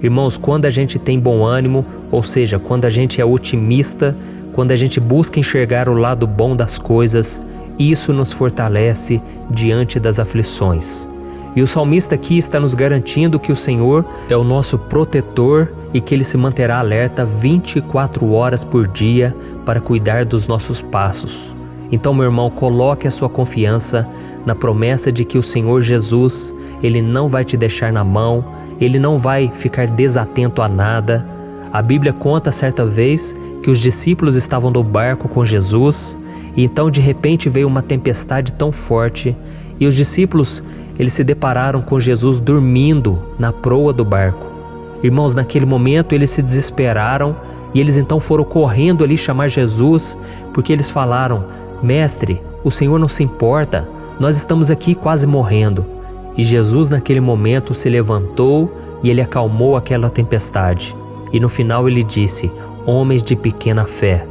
Irmãos, quando a gente tem bom ânimo, ou seja, quando a gente é otimista, quando a gente busca enxergar o lado bom das coisas, isso nos fortalece diante das aflições. E o salmista aqui está nos garantindo que o Senhor é o nosso protetor e que Ele se manterá alerta 24 horas por dia para cuidar dos nossos passos. Então, meu irmão, coloque a sua confiança na promessa de que o Senhor Jesus, Ele não vai te deixar na mão, Ele não vai ficar desatento a nada. A Bíblia conta certa vez que os discípulos estavam no barco com Jesus e então de repente veio uma tempestade tão forte e os discípulos eles se depararam com Jesus dormindo na proa do barco. Irmãos, naquele momento eles se desesperaram e eles então foram correndo ali chamar Jesus, porque eles falaram: Mestre, o Senhor não se importa, nós estamos aqui quase morrendo. E Jesus naquele momento se levantou e Ele acalmou aquela tempestade. E no final Ele disse: Homens de pequena fé.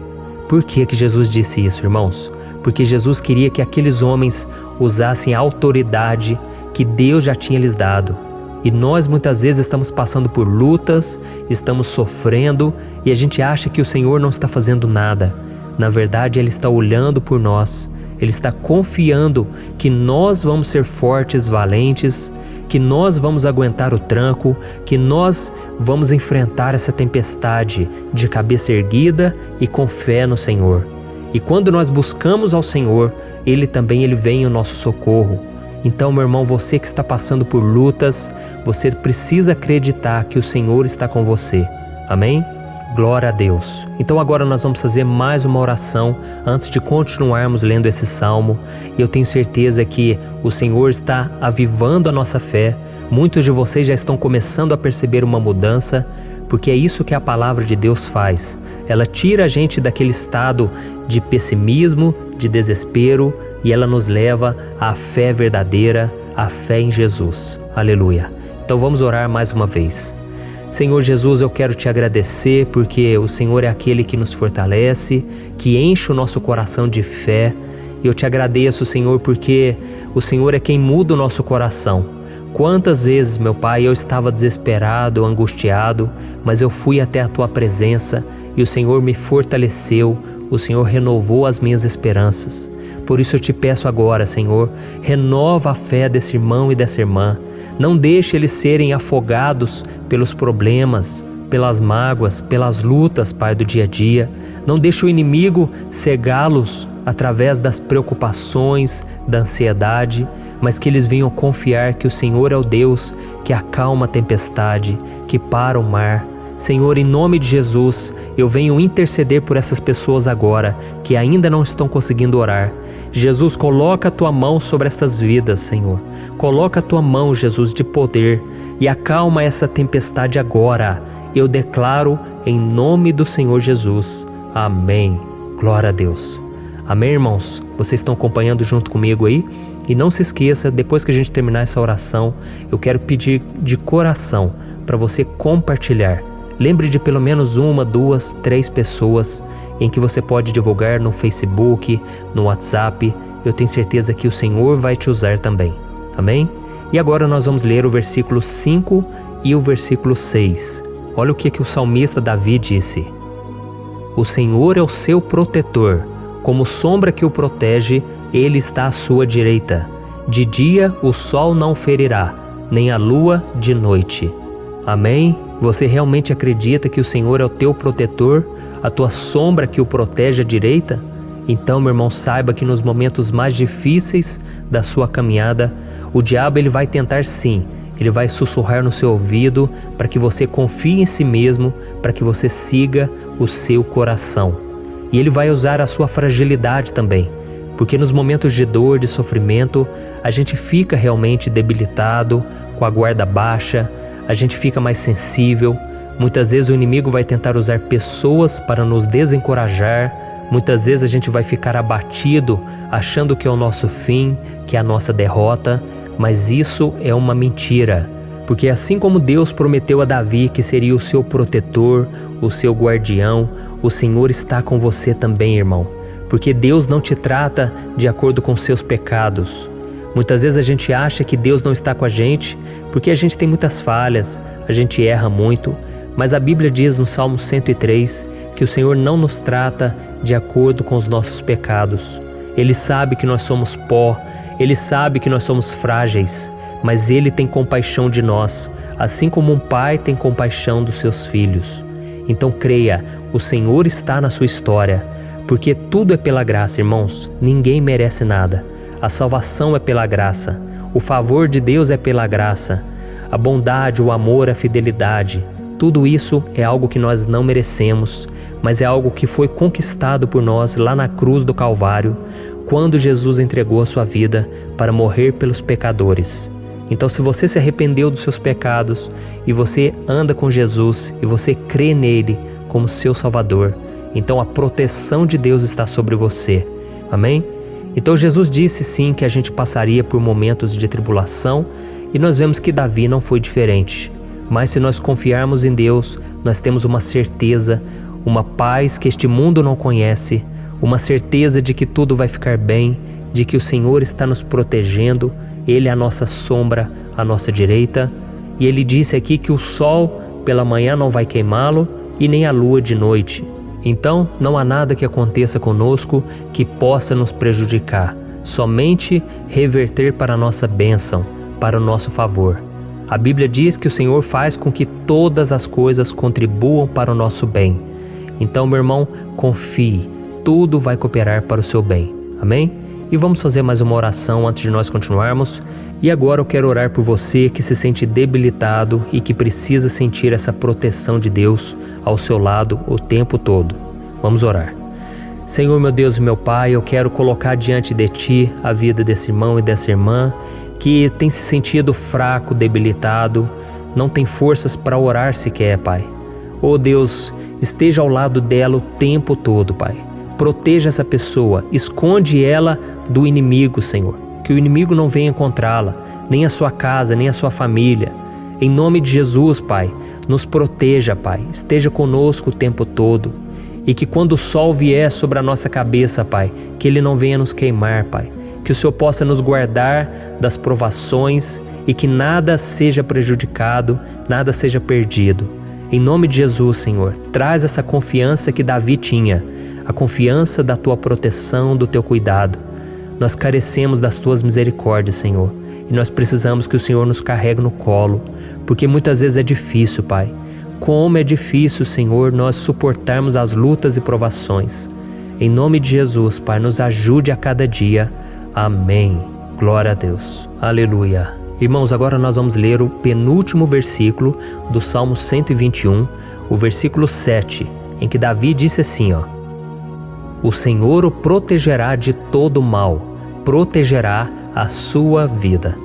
Por que Jesus disse isso, irmãos? Porque Jesus queria que aqueles homens usassem a autoridade que Deus já tinha lhes dado. E nós muitas vezes estamos passando por lutas, estamos sofrendo e a gente acha que o Senhor não está fazendo nada. Na verdade, Ele está olhando por nós. Ele está confiando que nós vamos ser fortes, valentes, que nós vamos aguentar o tranco, que nós vamos enfrentar essa tempestade de cabeça erguida e com fé no Senhor. E quando nós buscamos ao Senhor, Ele vem ao nosso socorro. Então, meu irmão, você que está passando por lutas, você precisa acreditar que o Senhor está com você. Amém? Glória a Deus. Então agora nós vamos fazer mais uma oração antes de continuarmos lendo esse salmo. E eu tenho certeza que o Senhor está avivando a nossa fé. Muitos de vocês já estão começando a perceber uma mudança, porque é isso que a palavra de Deus faz. Ela tira a gente daquele estado de pessimismo, de desespero, e ela nos leva à fé verdadeira, à fé em Jesus. Aleluia. Então vamos orar mais uma vez. Senhor Jesus, eu quero te agradecer porque o Senhor é aquele que nos fortalece, que enche o nosso coração de fé. E eu te agradeço, Senhor, porque o Senhor é quem muda o nosso coração. Quantas vezes, meu Pai, eu estava desesperado, angustiado, mas eu fui até a Tua presença e o Senhor me fortaleceu, o Senhor renovou as minhas esperanças. Por isso eu te peço agora, Senhor, renova a fé desse irmão e dessa irmã. Não deixe eles serem afogados pelos problemas, pelas mágoas, pelas lutas, Pai, do dia a dia. Não deixe o inimigo cegá-los através das preocupações, da ansiedade, mas que eles venham confiar que o Senhor é o Deus que acalma a tempestade, que para o mar. Senhor, em nome de Jesus, eu venho interceder por essas pessoas agora que ainda não estão conseguindo orar. Jesus, coloca a Tua mão sobre estas vidas, Senhor. Coloca a Tua mão, Jesus, de poder e acalma essa tempestade agora. Eu declaro em nome do Senhor Jesus. Amém. Glória a Deus. Amém, irmãos? Vocês estão acompanhando junto comigo aí? E não se esqueça, depois que a gente terminar essa oração, eu quero pedir de coração para você compartilhar. Lembre de pelo menos 1, 2, 3 pessoas em que você pode divulgar no Facebook, no WhatsApp. Eu tenho certeza que o Senhor vai te usar também. Amém? E agora nós vamos ler o versículo 5 e o versículo 6. Olha o que o salmista Davi disse. O Senhor é o seu protetor, como sombra que o protege, Ele está à sua direita. De dia o sol não ferirá, nem a lua de noite. Amém? Você realmente acredita que o Senhor é o teu protetor, a tua sombra que o protege à direita? Então, meu irmão, saiba que nos momentos mais difíceis da sua caminhada, o diabo ele vai tentar sim, ele vai sussurrar no seu ouvido para que você confie em si mesmo, para que você siga o seu coração. E ele vai usar a sua fragilidade também, porque nos momentos de dor, de sofrimento, a gente fica realmente debilitado, com a guarda baixa, a gente fica mais sensível. Muitas vezes o inimigo vai tentar usar pessoas para nos desencorajar. Muitas vezes a gente vai ficar abatido, achando que é o nosso fim, que é a nossa derrota. Mas isso é uma mentira. Porque assim como Deus prometeu a Davi que seria o seu protetor, o seu guardião, o Senhor está com você também, irmão. Porque Deus não te trata de acordo com seus pecados. Muitas vezes a gente acha que Deus não está com a gente porque a gente tem muitas falhas, a gente erra muito, mas a Bíblia diz no Salmo 103 que o Senhor não nos trata de acordo com os nossos pecados. Ele sabe que nós somos pó, Ele sabe que nós somos frágeis, mas Ele tem compaixão de nós, assim como um pai tem compaixão dos seus filhos. Então creia, o Senhor está na sua história, porque tudo é pela graça, irmãos, ninguém merece nada. A salvação é pela graça, o favor de Deus é pela graça, a bondade, o amor, a fidelidade, tudo isso é algo que nós não merecemos, mas é algo que foi conquistado por nós lá na cruz do Calvário, quando Jesus entregou a sua vida para morrer pelos pecadores. Então, se você se arrependeu dos seus pecados e você anda com Jesus e você crê nele como seu Salvador, então a proteção de Deus está sobre você. Amém? Então Jesus disse sim que a gente passaria por momentos de tribulação e nós vemos que Davi não foi diferente. Mas se nós confiarmos em Deus, nós temos uma certeza, uma paz que este mundo não conhece, uma certeza de que tudo vai ficar bem, de que o Senhor está nos protegendo, Ele é a nossa sombra, à nossa direita. E Ele disse aqui que o sol pela manhã não vai queimá-lo e nem a lua de noite. Então, não há nada que aconteça conosco que possa nos prejudicar, somente reverter para a nossa bênção, para o nosso favor. A Bíblia diz que o Senhor faz com que todas as coisas contribuam para o nosso bem. Então, meu irmão, confie, tudo vai cooperar para o seu bem. Amém? E vamos fazer mais uma oração antes de nós continuarmos. E agora eu quero orar por você que se sente debilitado e que precisa sentir essa proteção de Deus ao seu lado o tempo todo. Vamos orar. Senhor, meu Deus e meu Pai, eu quero colocar diante de Ti a vida desse irmão e dessa irmã que tem se sentido fraco, debilitado, não tem forças para orar sequer, Pai. Oh Deus, esteja ao lado dela o tempo todo, Pai. Proteja essa pessoa, esconde ela do inimigo, Senhor. Que o inimigo não venha encontrá-la, nem a sua casa, nem a sua família. Em nome de Jesus, Pai, nos proteja, Pai. Esteja conosco o tempo todo. E que quando o sol vier sobre a nossa cabeça, Pai, que ele não venha nos queimar, Pai. Que o Senhor possa nos guardar das provações e que nada seja prejudicado, nada seja perdido. Em nome de Jesus, Senhor, traz essa confiança que Davi tinha, a confiança da Tua proteção, do Teu cuidado. Nós carecemos das Tuas misericórdias, Senhor, e nós precisamos que o Senhor nos carregue no colo, porque muitas vezes é difícil, Pai. Como é difícil, Senhor, nós suportarmos as lutas e provações. Em nome de Jesus, Pai, nos ajude a cada dia. Amém. Glória a Deus. Aleluia. Irmãos, agora nós vamos ler o penúltimo versículo do Salmo 121, o versículo 7, em que Davi disse assim, O Senhor o protegerá de todo mal, protegerá a sua vida.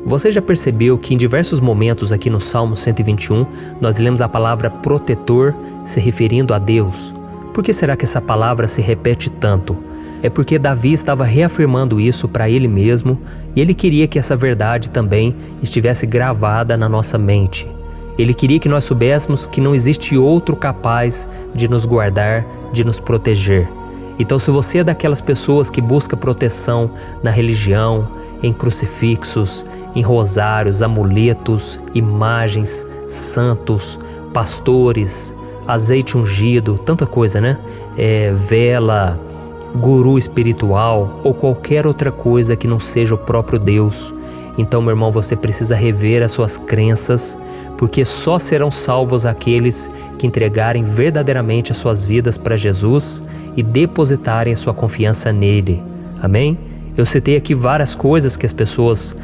Você já percebeu que em diversos momentos aqui no Salmo 121, nós lemos a palavra protetor se referindo a Deus? Por que será que essa palavra se repete tanto? É porque Davi estava reafirmando isso para ele mesmo e ele queria que essa verdade também estivesse gravada na nossa mente. Ele queria que nós soubéssemos que não existe outro capaz de nos guardar, de nos proteger. Então, se você é daquelas pessoas que busca proteção na religião, em crucifixos, em rosários, amuletos, imagens, santos, pastores, azeite ungido, tanta coisa, né? Vela, guru espiritual ou qualquer outra coisa que não seja o próprio Deus. Então, meu irmão, você precisa rever as suas crenças, porque só serão salvos aqueles que entregarem verdadeiramente as suas vidas para Jesus e depositarem a sua confiança nele. Amém? Eu citei aqui várias coisas que as pessoas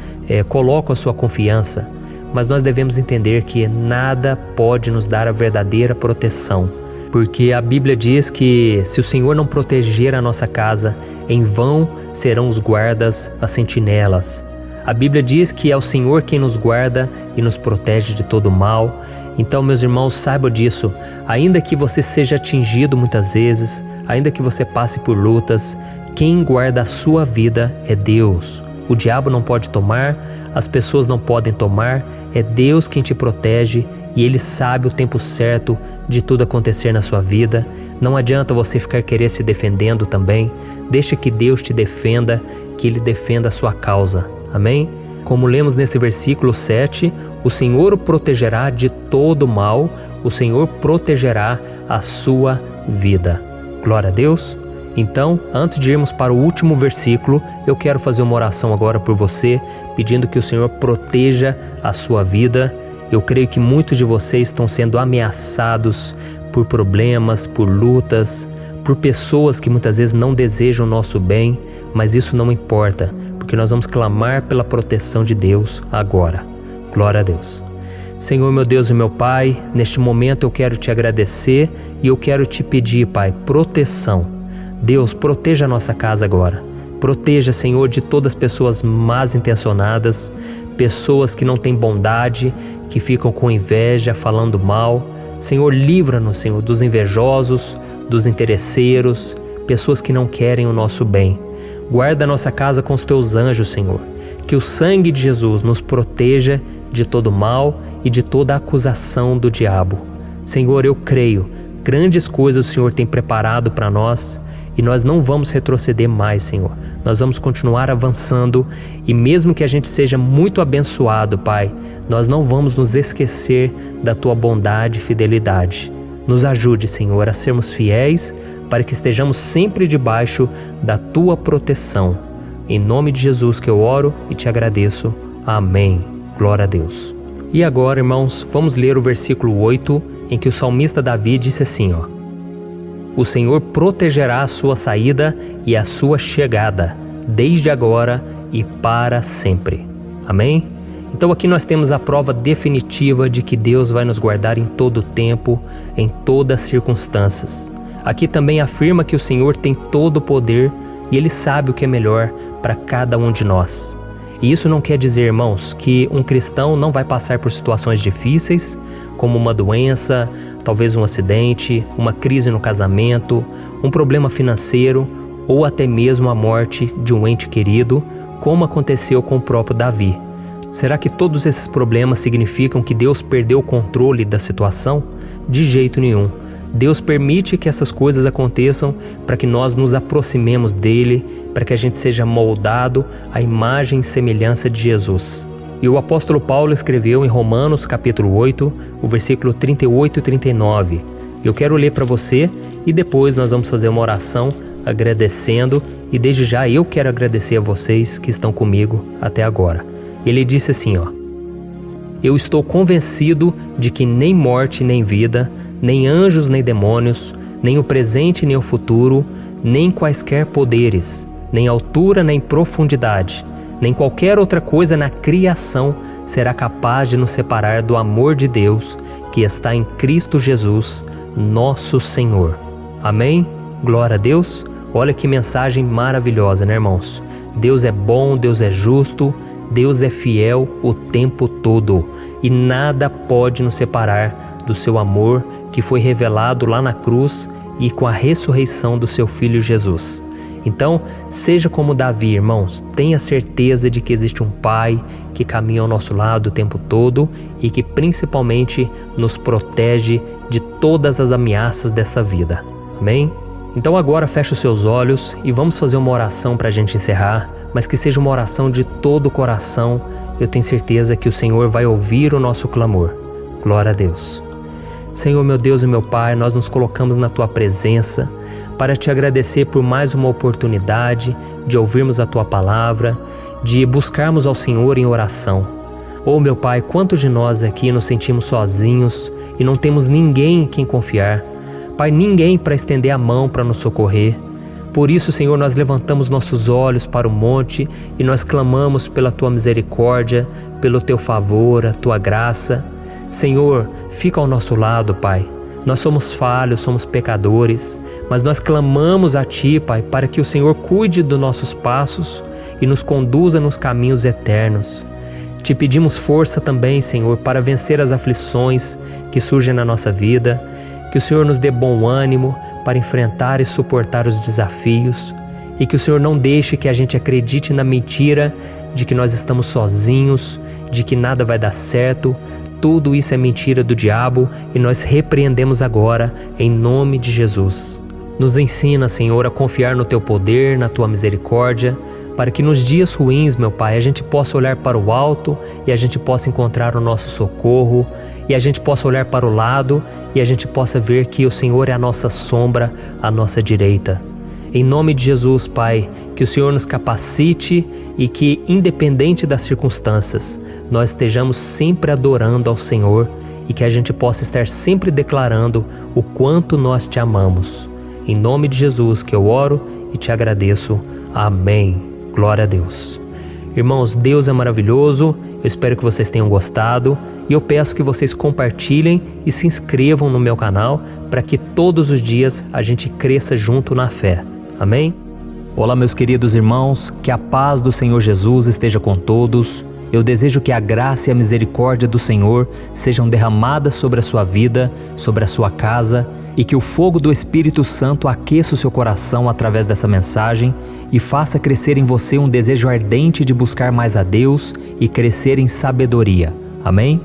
colocam a sua confiança, mas nós devemos entender que nada pode nos dar a verdadeira proteção, porque a Bíblia diz que se o Senhor não proteger a nossa casa, em vão serão os guardas, as sentinelas. A Bíblia diz que é o Senhor quem nos guarda e nos protege de todo mal. Então, meus irmãos, saibam disso. Ainda que você seja atingido muitas vezes, ainda que você passe por lutas, quem guarda a sua vida é Deus. O diabo não pode tomar, as pessoas não podem tomar, é Deus quem te protege e Ele sabe o tempo certo de tudo acontecer na sua vida. Não adianta você ficar querer se defendendo também. Deixa que Deus te defenda, que Ele defenda a sua causa. Amém? Como lemos nesse versículo 7, o Senhor o protegerá de todo mal, o Senhor protegerá a sua vida. Glória a Deus. Então, antes de irmos para o último versículo, eu quero fazer uma oração agora por você, pedindo que o Senhor proteja a sua vida. Eu creio que muitos de vocês estão sendo ameaçados por problemas, por lutas, por pessoas que muitas vezes não desejam o nosso bem, mas isso não importa, porque nós vamos clamar pela proteção de Deus agora. Glória a Deus. Senhor, meu Deus e meu Pai, neste momento eu quero te agradecer e eu quero te pedir, Pai, proteção. Deus, proteja a nossa casa agora. Proteja, Senhor, de todas as pessoas más intencionadas, pessoas que não têm bondade, que ficam com inveja, falando mal. Senhor, livra-nos, Senhor, dos invejosos, dos interesseiros, pessoas que não querem o nosso bem. Guarda a nossa casa com os teus anjos, Senhor. Que o sangue de Jesus nos proteja de todo mal e de toda acusação do diabo. Senhor, eu creio, grandes coisas o Senhor tem preparado para nós. E nós não vamos retroceder mais, Senhor. Nós vamos continuar avançando e mesmo que a gente seja muito abençoado, Pai, nós não vamos nos esquecer da Tua bondade e fidelidade. Nos ajude, Senhor, a sermos fiéis para que estejamos sempre debaixo da Tua proteção. Em nome de Jesus que eu oro e te agradeço. Amém. Glória a Deus. E agora, irmãos, vamos ler o versículo 8, em que o salmista Davi disse assim, O Senhor protegerá a sua saída e a sua chegada, desde agora e para sempre. Amém? Então aqui nós temos a prova definitiva de que Deus vai nos guardar em todo o tempo, em todas as circunstâncias. Aqui também afirma que o Senhor tem todo o poder e Ele sabe o que é melhor para cada um de nós. E isso não quer dizer, irmãos, que um cristão não vai passar por situações difíceis, como uma doença, talvez um acidente, uma crise no casamento, um problema financeiro ou até mesmo a morte de um ente querido, como aconteceu com o próprio Davi. Será que todos esses problemas significam que Deus perdeu o controle da situação? De jeito nenhum. Deus permite que essas coisas aconteçam para que nós nos aproximemos dele, para que a gente seja moldado à imagem e semelhança de Jesus. E o apóstolo Paulo escreveu em Romanos capítulo 8, o versículo 38 e 39. Eu quero ler para você e depois nós vamos fazer uma oração agradecendo, e desde já eu quero agradecer a vocês que estão comigo até agora. Ele disse assim, eu estou convencido de que nem morte nem vida, nem anjos nem demônios, nem o presente nem o futuro, nem quaisquer poderes, nem altura nem profundidade, nem qualquer outra coisa na criação será capaz de nos separar do amor de Deus que está em Cristo Jesus, nosso Senhor. Amém? Glória a Deus. Olha que mensagem maravilhosa, né, irmãos? Deus é bom, Deus é justo, Deus é fiel o tempo todo e nada pode nos separar do seu amor que foi revelado lá na cruz e com a ressurreição do seu Filho Jesus. Então, seja como Davi, irmãos, tenha certeza de que existe um Pai que caminha ao nosso lado o tempo todo e que principalmente nos protege de todas as ameaças desta vida. Amém? Então agora feche os seus olhos e vamos fazer uma oração para a gente encerrar, mas que seja uma oração de todo o coração. Eu tenho certeza que o Senhor vai ouvir o nosso clamor. Glória a Deus. Senhor, meu Deus e meu Pai, nós nos colocamos na Tua presença para Te agradecer por mais uma oportunidade de ouvirmos a Tua palavra, de buscarmos ao Senhor em oração. Oh, meu Pai, quantos de nós aqui nos sentimos sozinhos e não temos ninguém em quem confiar. Pai, ninguém para estender a mão para nos socorrer. Por isso, Senhor, nós levantamos nossos olhos para o monte e nós clamamos pela Tua misericórdia, pelo Teu favor, a Tua graça. Senhor, fica ao nosso lado, Pai. Nós somos falhos, somos pecadores, mas nós clamamos a Ti, Pai, para que o Senhor cuide dos nossos passos e nos conduza nos caminhos eternos. Te pedimos força também, Senhor, para vencer as aflições que surgem na nossa vida, que o Senhor nos dê bom ânimo para enfrentar e suportar os desafios e que o Senhor não deixe que a gente acredite na mentira de que nós estamos sozinhos, de que nada vai dar certo. Tudo isso é mentira do diabo e nós repreendemos agora em nome de Jesus. Nos ensina, Senhor, a confiar no Teu poder, na Tua misericórdia, para que nos dias ruins, meu Pai, a gente possa olhar para o alto e a gente possa encontrar o nosso socorro, e a gente possa olhar para o lado e a gente possa ver que o Senhor é a nossa sombra, a nossa direita. Em nome de Jesus, Pai, que o Senhor nos capacite e que, independente das circunstâncias, nós estejamos sempre adorando ao Senhor e que a gente possa estar sempre declarando o quanto nós Te amamos. Em nome de Jesus que eu oro e Te agradeço. Amém. Glória a Deus. Irmãos, Deus é maravilhoso. Eu espero que vocês tenham gostado e eu peço que vocês compartilhem e se inscrevam no meu canal para que todos os dias a gente cresça junto na fé. Amém? Olá, meus queridos irmãos, que a paz do Senhor Jesus esteja com todos. Eu desejo que a graça e a misericórdia do Senhor sejam derramadas sobre a sua vida, sobre a sua casa, e que o fogo do Espírito Santo aqueça o seu coração através dessa mensagem e faça crescer em você um desejo ardente de buscar mais a Deus e crescer em sabedoria. Amém?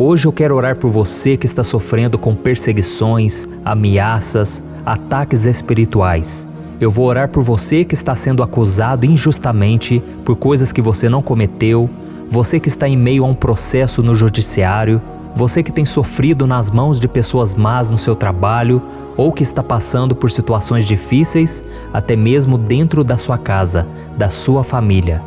Hoje eu quero orar por você que está sofrendo com perseguições, ameaças, ataques espirituais. Eu vou orar por você que está sendo acusado injustamente por coisas que você não cometeu, você que está em meio a um processo no judiciário, você que tem sofrido nas mãos de pessoas más no seu trabalho ou que está passando por situações difíceis, até mesmo dentro da sua casa, da sua família.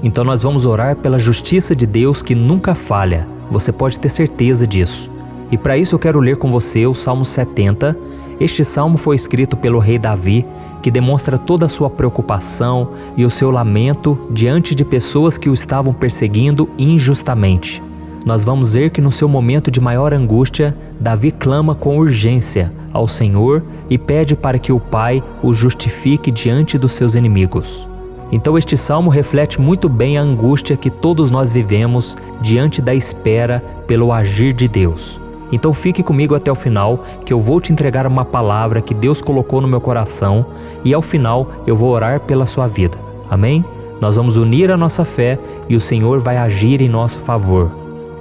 Então nós vamos orar pela justiça de Deus que nunca falha, você pode ter certeza disso. E para isso eu quero ler com você o Salmo 70. Este salmo foi escrito pelo rei Davi, que demonstra toda a sua preocupação e o seu lamento diante de pessoas que o estavam perseguindo injustamente. Nós vamos ver que no seu momento de maior angústia, Davi clama com urgência ao Senhor e pede para que o Pai o justifique diante dos seus inimigos. Então este salmo reflete muito bem a angústia que todos nós vivemos diante da espera pelo agir de Deus. Então fique comigo até o final, que eu vou te entregar uma palavra que Deus colocou no meu coração e ao final eu vou orar pela sua vida. Amém? Nós vamos unir a nossa fé e o Senhor vai agir em nosso favor.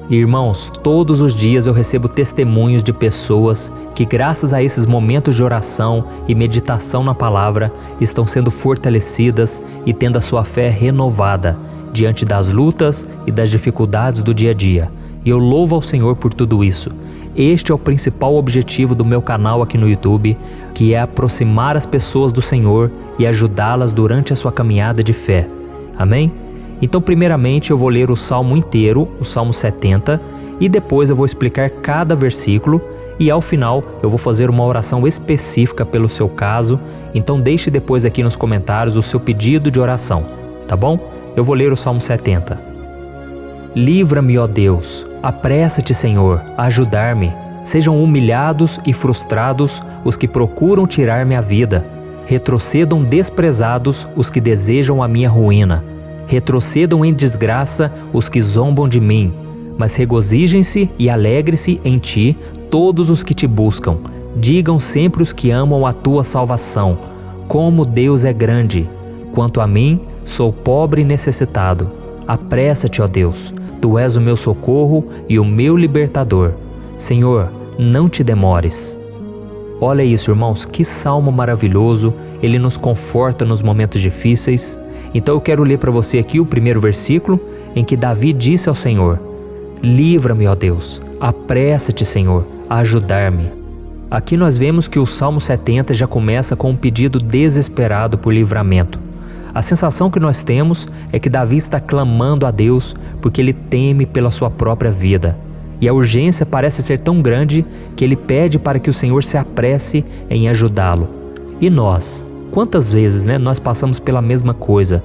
Irmãos, todos os dias eu recebo testemunhos de pessoas que, graças a esses momentos de oração e meditação na palavra, estão sendo fortalecidas e tendo a sua fé renovada diante das lutas e das dificuldades do dia a dia. E eu louvo ao Senhor por tudo isso. Este é o principal objetivo do meu canal aqui no YouTube, que é aproximar as pessoas do Senhor e ajudá-las durante a sua caminhada de fé. Amém? Então, primeiramente, eu vou ler o Salmo inteiro, o Salmo 70, e depois eu vou explicar cada versículo e ao final eu vou fazer uma oração específica pelo seu caso. Então deixe depois aqui nos comentários o seu pedido de oração, tá bom? Eu vou ler o Salmo 70. Livra-me, ó Deus, apressa-te, Senhor, a ajudar-me. Sejam humilhados e frustrados os que procuram tirar-me a vida. Retrocedam desprezados os que desejam a minha ruína. Retrocedam em desgraça os que zombam de mim, mas regozijem-se e alegre-se em ti todos os que te buscam. Digam sempre os que amam a tua salvação, como Deus é grande. Quanto a mim, sou pobre e necessitado. Apressa-te, ó Deus, tu és o meu socorro e o meu libertador. Senhor, não te demores. Olha isso, irmãos, que salmo maravilhoso, ele nos conforta nos momentos difíceis. Então eu quero ler para você aqui o primeiro versículo, em que Davi disse ao Senhor: livra-me, ó Deus, apressa-te, Senhor, a ajudar-me. Aqui nós vemos que o Salmo 70 já começa com um pedido desesperado por livramento. A sensação que nós temos é que Davi está clamando a Deus porque ele teme pela sua própria vida. E a urgência parece ser tão grande que ele pede para que o Senhor se apresse em ajudá-lo. E nós? Quantas vezes nós passamos pela mesma coisa?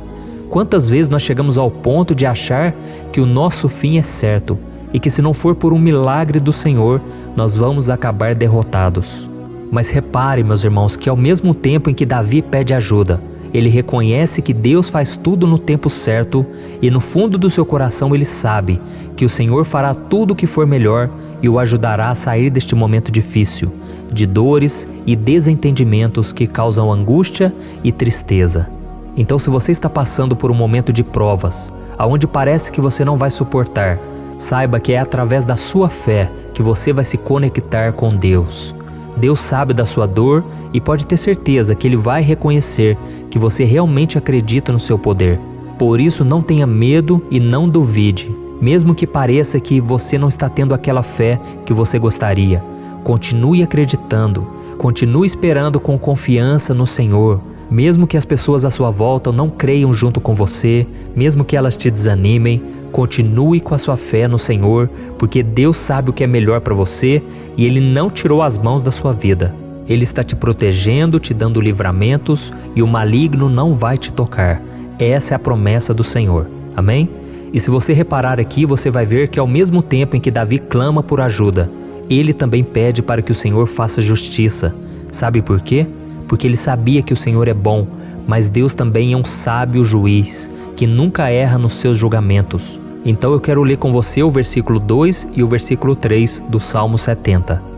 Quantas vezes nós chegamos ao ponto de achar que o nosso fim é certo e que se não for por um milagre do Senhor, nós vamos acabar derrotados. Mas repare, meus irmãos, que ao mesmo tempo em que Davi pede ajuda, ele reconhece que Deus faz tudo no tempo certo e no fundo do seu coração ele sabe que o Senhor fará tudo o que for melhor e o ajudará a sair deste momento difícil, de dores e desentendimentos que causam angústia e tristeza. Então, se você está passando por um momento de provas, aonde parece que você não vai suportar, saiba que é através da sua fé que você vai se conectar com Deus. Deus sabe da sua dor e pode ter certeza que Ele vai reconhecer que você realmente acredita no seu poder. Por isso, não tenha medo e não duvide, mesmo que pareça que você não está tendo aquela fé que você gostaria. Continue acreditando, continue esperando com confiança no Senhor. Mesmo que as pessoas à sua volta não creiam junto com você, mesmo que elas te desanimem, continue com a sua fé no Senhor, porque Deus sabe o que é melhor para você e Ele não tirou as mãos da sua vida. Ele está te protegendo, te dando livramentos e o maligno não vai te tocar. Essa é a promessa do Senhor. Amém? E se você reparar aqui, você vai ver que ao mesmo tempo em que Davi clama por ajuda, ele também pede para que o Senhor faça justiça. Sabe por quê? Porque ele sabia que o Senhor é bom, mas Deus também é um sábio juiz, que nunca erra nos seus julgamentos. Então eu quero ler com você o versículo 2 e o versículo 3 do Salmo 70.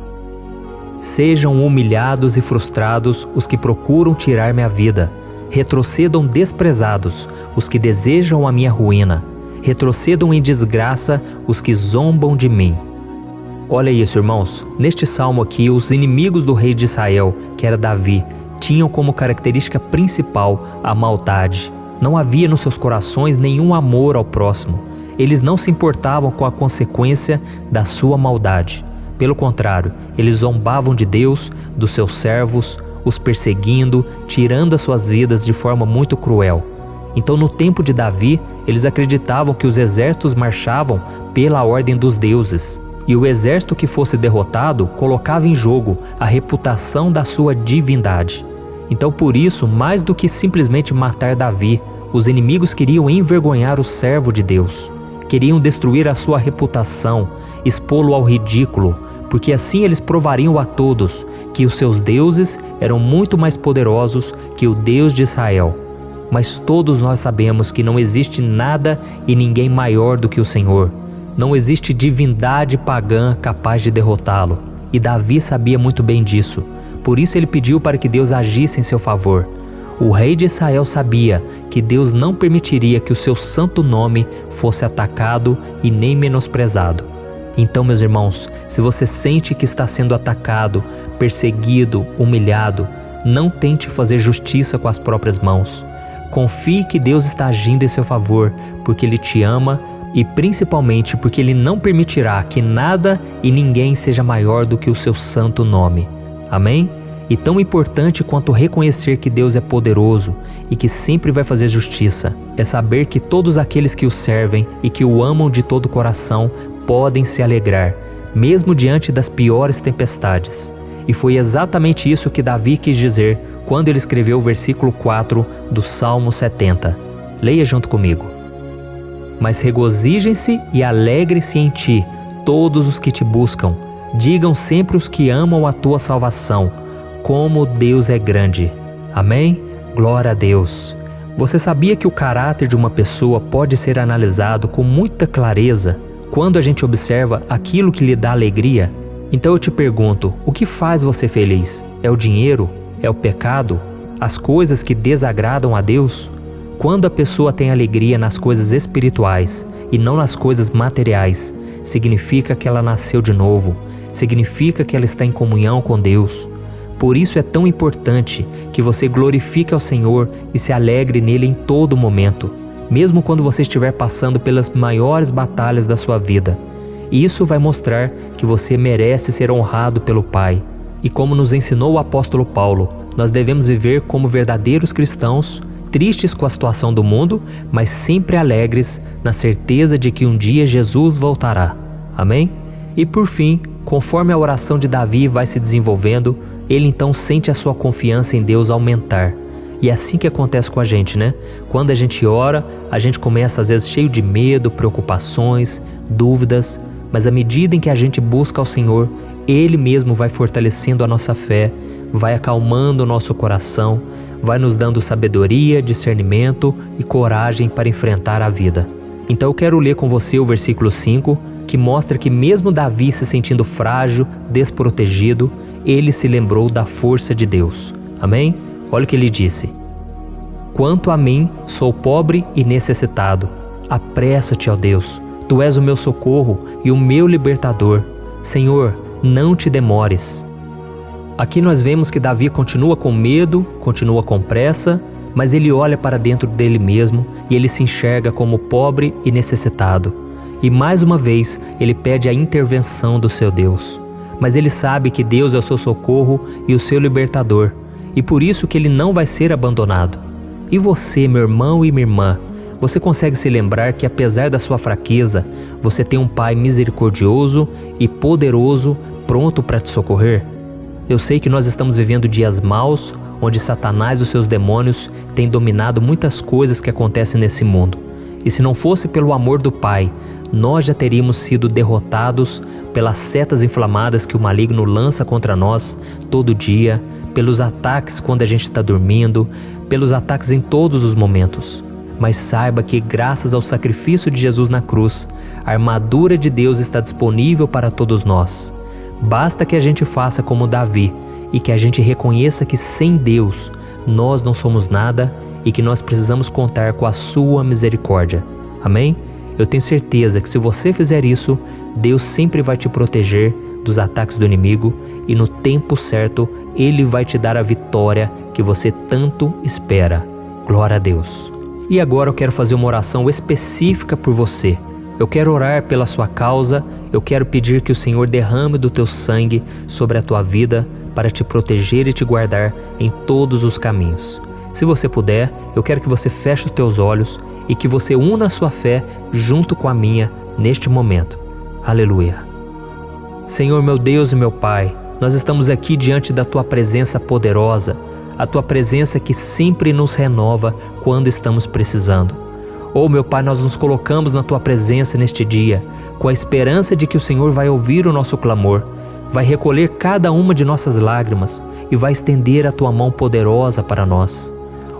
Sejam humilhados e frustrados os que procuram tirar-me a vida. Retrocedam desprezados os que desejam a minha ruína. Retrocedam em desgraça os que zombam de mim. Olha isso, irmãos. Neste salmo aqui, os inimigos do rei de Israel, que era Davi, tinham como característica principal a maldade. Não havia nos seus corações nenhum amor ao próximo. Eles não se importavam com a consequência da sua maldade. Pelo contrário, eles zombavam de Deus, dos seus servos, os perseguindo, tirando as suas vidas de forma muito cruel. Então, no tempo de Davi, eles acreditavam que os exércitos marchavam pela ordem dos deuses. E o exército que fosse derrotado colocava em jogo a reputação da sua divindade. Então, por isso, mais do que simplesmente matar Davi, os inimigos queriam envergonhar o servo de Deus. Queriam destruir a sua reputação, expô-lo ao ridículo, porque assim eles provariam a todos que os seus deuses eram muito mais poderosos que o Deus de Israel. Mas todos nós sabemos que não existe nada e ninguém maior do que o Senhor. Não existe divindade pagã capaz de derrotá-lo. E Davi sabia muito bem disso. Por isso ele pediu para que Deus agisse em seu favor. O rei de Israel sabia que Deus não permitiria que o seu santo nome fosse atacado e nem menosprezado. Então, meus irmãos, se você sente que está sendo atacado, perseguido, humilhado, não tente fazer justiça com as próprias mãos. Confie que Deus está agindo em seu favor, porque Ele te ama e principalmente porque Ele não permitirá que nada e ninguém seja maior do que o seu santo nome. Amém? E tão importante quanto reconhecer que Deus é poderoso e que sempre vai fazer justiça, é saber que todos aqueles que o servem e que o amam de todo o coração podem se alegrar, mesmo diante das piores tempestades. E foi exatamente isso que Davi quis dizer quando ele escreveu o versículo 4 do Salmo 70. Leia junto comigo. Mas regozijem-se e alegrem-se em ti, todos os que te buscam. Digam sempre os que amam a tua salvação, como Deus é grande. Amém? Glória a Deus. Você sabia que o caráter de uma pessoa pode ser analisado com muita clareza quando a gente observa aquilo que lhe dá alegria? Então eu te pergunto, o que faz você feliz? É o dinheiro? É o pecado? As coisas que desagradam a Deus? Quando a pessoa tem alegria nas coisas espirituais e não nas coisas materiais, significa que ela nasceu de novo, significa que ela está em comunhão com Deus. Por isso é tão importante que você glorifique ao Senhor e se alegre nele em todo momento, mesmo quando você estiver passando pelas maiores batalhas da sua vida. Isso vai mostrar que você merece ser honrado pelo Pai. E como nos ensinou o apóstolo Paulo, nós devemos viver como verdadeiros cristãos, tristes com a situação do mundo, mas sempre alegres na certeza de que um dia Jesus voltará. Amém? E por fim, conforme a oração de Davi vai se desenvolvendo, ele então sente a sua confiança em Deus aumentar. E é assim que acontece com a gente, né? Quando a gente ora, a gente começa às vezes cheio de medo, preocupações, dúvidas, mas à medida em que a gente busca ao Senhor, Ele mesmo vai fortalecendo a nossa fé, vai acalmando o nosso coração, vai nos dando sabedoria, discernimento e coragem para enfrentar a vida. Então eu quero ler com você o versículo 5, que mostra que mesmo Davi se sentindo frágil, desprotegido, ele se lembrou da força de Deus. Amém? Olha o que ele disse. Quanto a mim, sou pobre e necessitado. Apressa-te, ó Deus. Tu és o meu socorro e o meu libertador. Senhor, não te demores. Aqui nós vemos que Davi continua com medo, continua com pressa, mas ele olha para dentro dele mesmo e ele se enxerga como pobre e necessitado. E mais uma vez ele pede a intervenção do seu Deus. Mas ele sabe que Deus é o seu socorro e o seu libertador, e por isso que ele não vai ser abandonado. E você, meu irmão e minha irmã, você consegue se lembrar que apesar da sua fraqueza, você tem um Pai misericordioso e poderoso pronto para te socorrer? Eu sei que nós estamos vivendo dias maus, onde Satanás e os seus demônios têm dominado muitas coisas que acontecem nesse mundo. E se não fosse pelo amor do Pai, nós já teríamos sido derrotados pelas setas inflamadas que o maligno lança contra nós todo dia, pelos ataques quando a gente está dormindo, pelos ataques em todos os momentos. Mas saiba que graças ao sacrifício de Jesus na cruz, a armadura de Deus está disponível para todos nós. Basta que a gente faça como Davi e que a gente reconheça que sem Deus nós não somos nada e que nós precisamos contar com a sua misericórdia. Amém? Eu tenho certeza que se você fizer isso, Deus sempre vai te proteger dos ataques do inimigo e no tempo certo Ele vai te dar a vitória que você tanto espera. Glória a Deus. E agora eu quero fazer uma oração específica por você. Eu quero orar pela sua causa, eu quero pedir que o Senhor derrame do teu sangue sobre a tua vida para te proteger e te guardar em todos os caminhos. Se você puder, eu quero que você feche os teus olhos e que você una a sua fé junto com a minha neste momento. Aleluia. Senhor, meu Deus e meu Pai, nós estamos aqui diante da Tua presença poderosa, a Tua presença que sempre nos renova quando estamos precisando. Oh, meu Pai, nós nos colocamos na Tua presença neste dia, com a esperança de que o Senhor vai ouvir o nosso clamor, vai recolher cada uma de nossas lágrimas e vai estender a Tua mão poderosa para nós.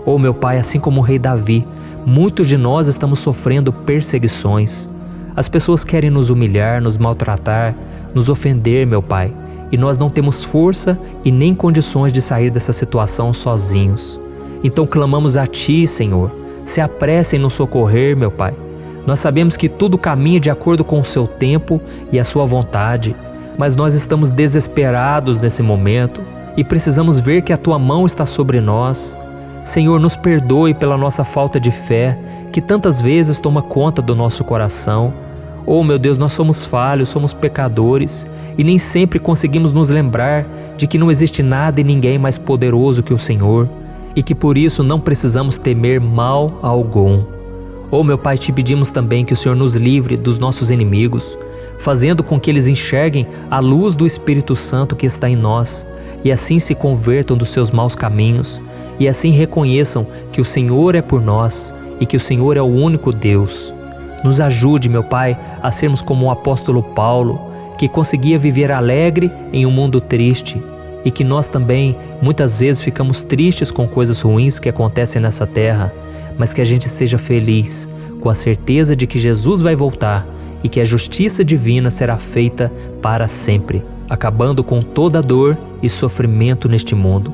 Oh, meu Pai, assim como o rei Davi, muitos de nós estamos sofrendo perseguições. As pessoas querem nos humilhar, nos maltratar, nos ofender, meu Pai, e nós não temos força e nem condições de sair dessa situação sozinhos. Então clamamos a Ti, Senhor, se apresse em nos socorrer, meu Pai. Nós sabemos que tudo caminha de acordo com o Seu tempo e a Sua vontade, mas nós estamos desesperados nesse momento e precisamos ver que a Tua mão está sobre nós. Senhor, nos perdoe pela nossa falta de fé, que tantas vezes toma conta do nosso coração. Oh, meu Deus, nós somos falhos, somos pecadores e nem sempre conseguimos nos lembrar de que não existe nada e ninguém mais poderoso que o Senhor e que por isso não precisamos temer mal algum. Oh, meu Pai, te pedimos também que o Senhor nos livre dos nossos inimigos, fazendo com que eles enxerguem a luz do Espírito Santo que está em nós e assim se convertam dos seus maus caminhos e assim reconheçam que o Senhor é por nós e que o Senhor é o único Deus. Nos ajude, meu Pai, a sermos como o apóstolo Paulo, que conseguia viver alegre em um mundo triste e que nós também muitas vezes ficamos tristes com coisas ruins que acontecem nessa terra, mas que a gente seja feliz com a certeza de que Jesus vai voltar e que a justiça divina será feita para sempre, acabando com toda dor e sofrimento neste mundo.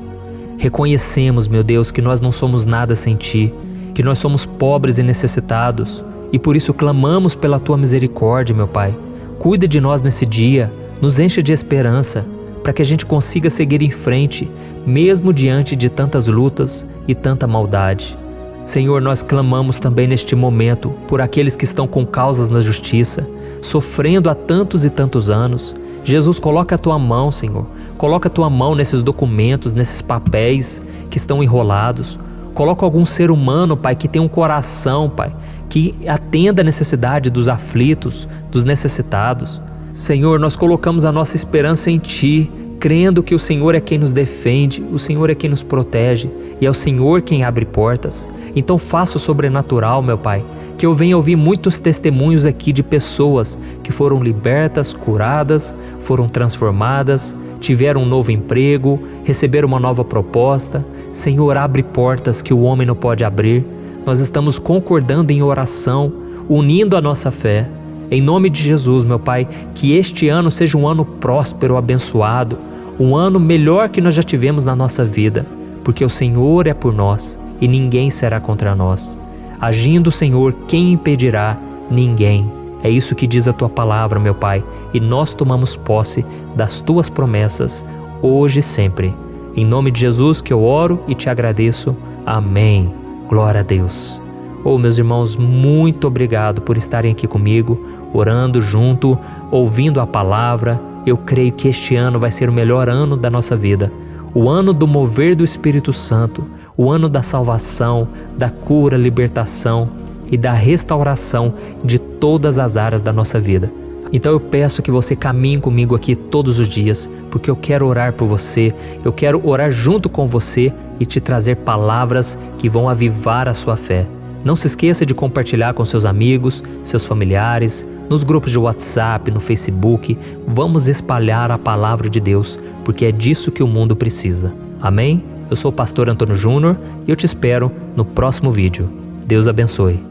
Reconhecemos, meu Deus, que nós não somos nada sem Ti, que nós somos pobres e necessitados, e por isso clamamos pela Tua misericórdia, meu Pai. Cuida de nós nesse dia, nos encha de esperança, para que a gente consiga seguir em frente, mesmo diante de tantas lutas e tanta maldade. Senhor, nós clamamos também neste momento por aqueles que estão com causas na justiça, sofrendo há tantos e tantos anos. Jesus, coloca a Tua mão, Senhor. Coloca a Tua mão nesses documentos, nesses papéis que estão enrolados. Coloca algum ser humano, Pai, que tem um coração, Pai, que atenda a necessidade dos aflitos, dos necessitados. Senhor, nós colocamos a nossa esperança em Ti, crendo que o Senhor é quem nos defende, o Senhor é quem nos protege e é o Senhor quem abre portas. Então faça o sobrenatural, meu Pai, que eu venha ouvir muitos testemunhos aqui de pessoas que foram libertas, curadas, foram transformadas, tiveram um novo emprego, receberam uma nova proposta. Senhor, abre portas que o homem não pode abrir. Nós estamos concordando em oração, unindo a nossa fé. Em nome de Jesus, meu Pai, que este ano seja um ano próspero, abençoado, um ano melhor que nós já tivemos na nossa vida, porque o Senhor é por nós e ninguém será contra nós. Agindo o Senhor, quem impedirá? Ninguém. É isso que diz a Tua palavra, meu Pai, e nós tomamos posse das Tuas promessas, hoje e sempre. Em nome de Jesus que eu oro e te agradeço. Amém. Glória a Deus. Oh, meus irmãos, muito obrigado por estarem aqui comigo, orando junto, ouvindo a palavra. Eu creio que este ano vai ser o melhor ano da nossa vida. O ano do mover do Espírito Santo, o ano da salvação, da cura, libertação e da restauração de todas as áreas da nossa vida. Então eu peço que você caminhe comigo aqui todos os dias, porque eu quero orar por você, eu quero orar junto com você e te trazer palavras que vão avivar a sua fé. Não se esqueça de compartilhar com seus amigos, seus familiares, nos grupos de WhatsApp, no Facebook. Vamos espalhar a palavra de Deus, porque é disso que o mundo precisa. Amém? Eu sou o pastor Antônio Júnior e eu te espero no próximo vídeo. Deus abençoe.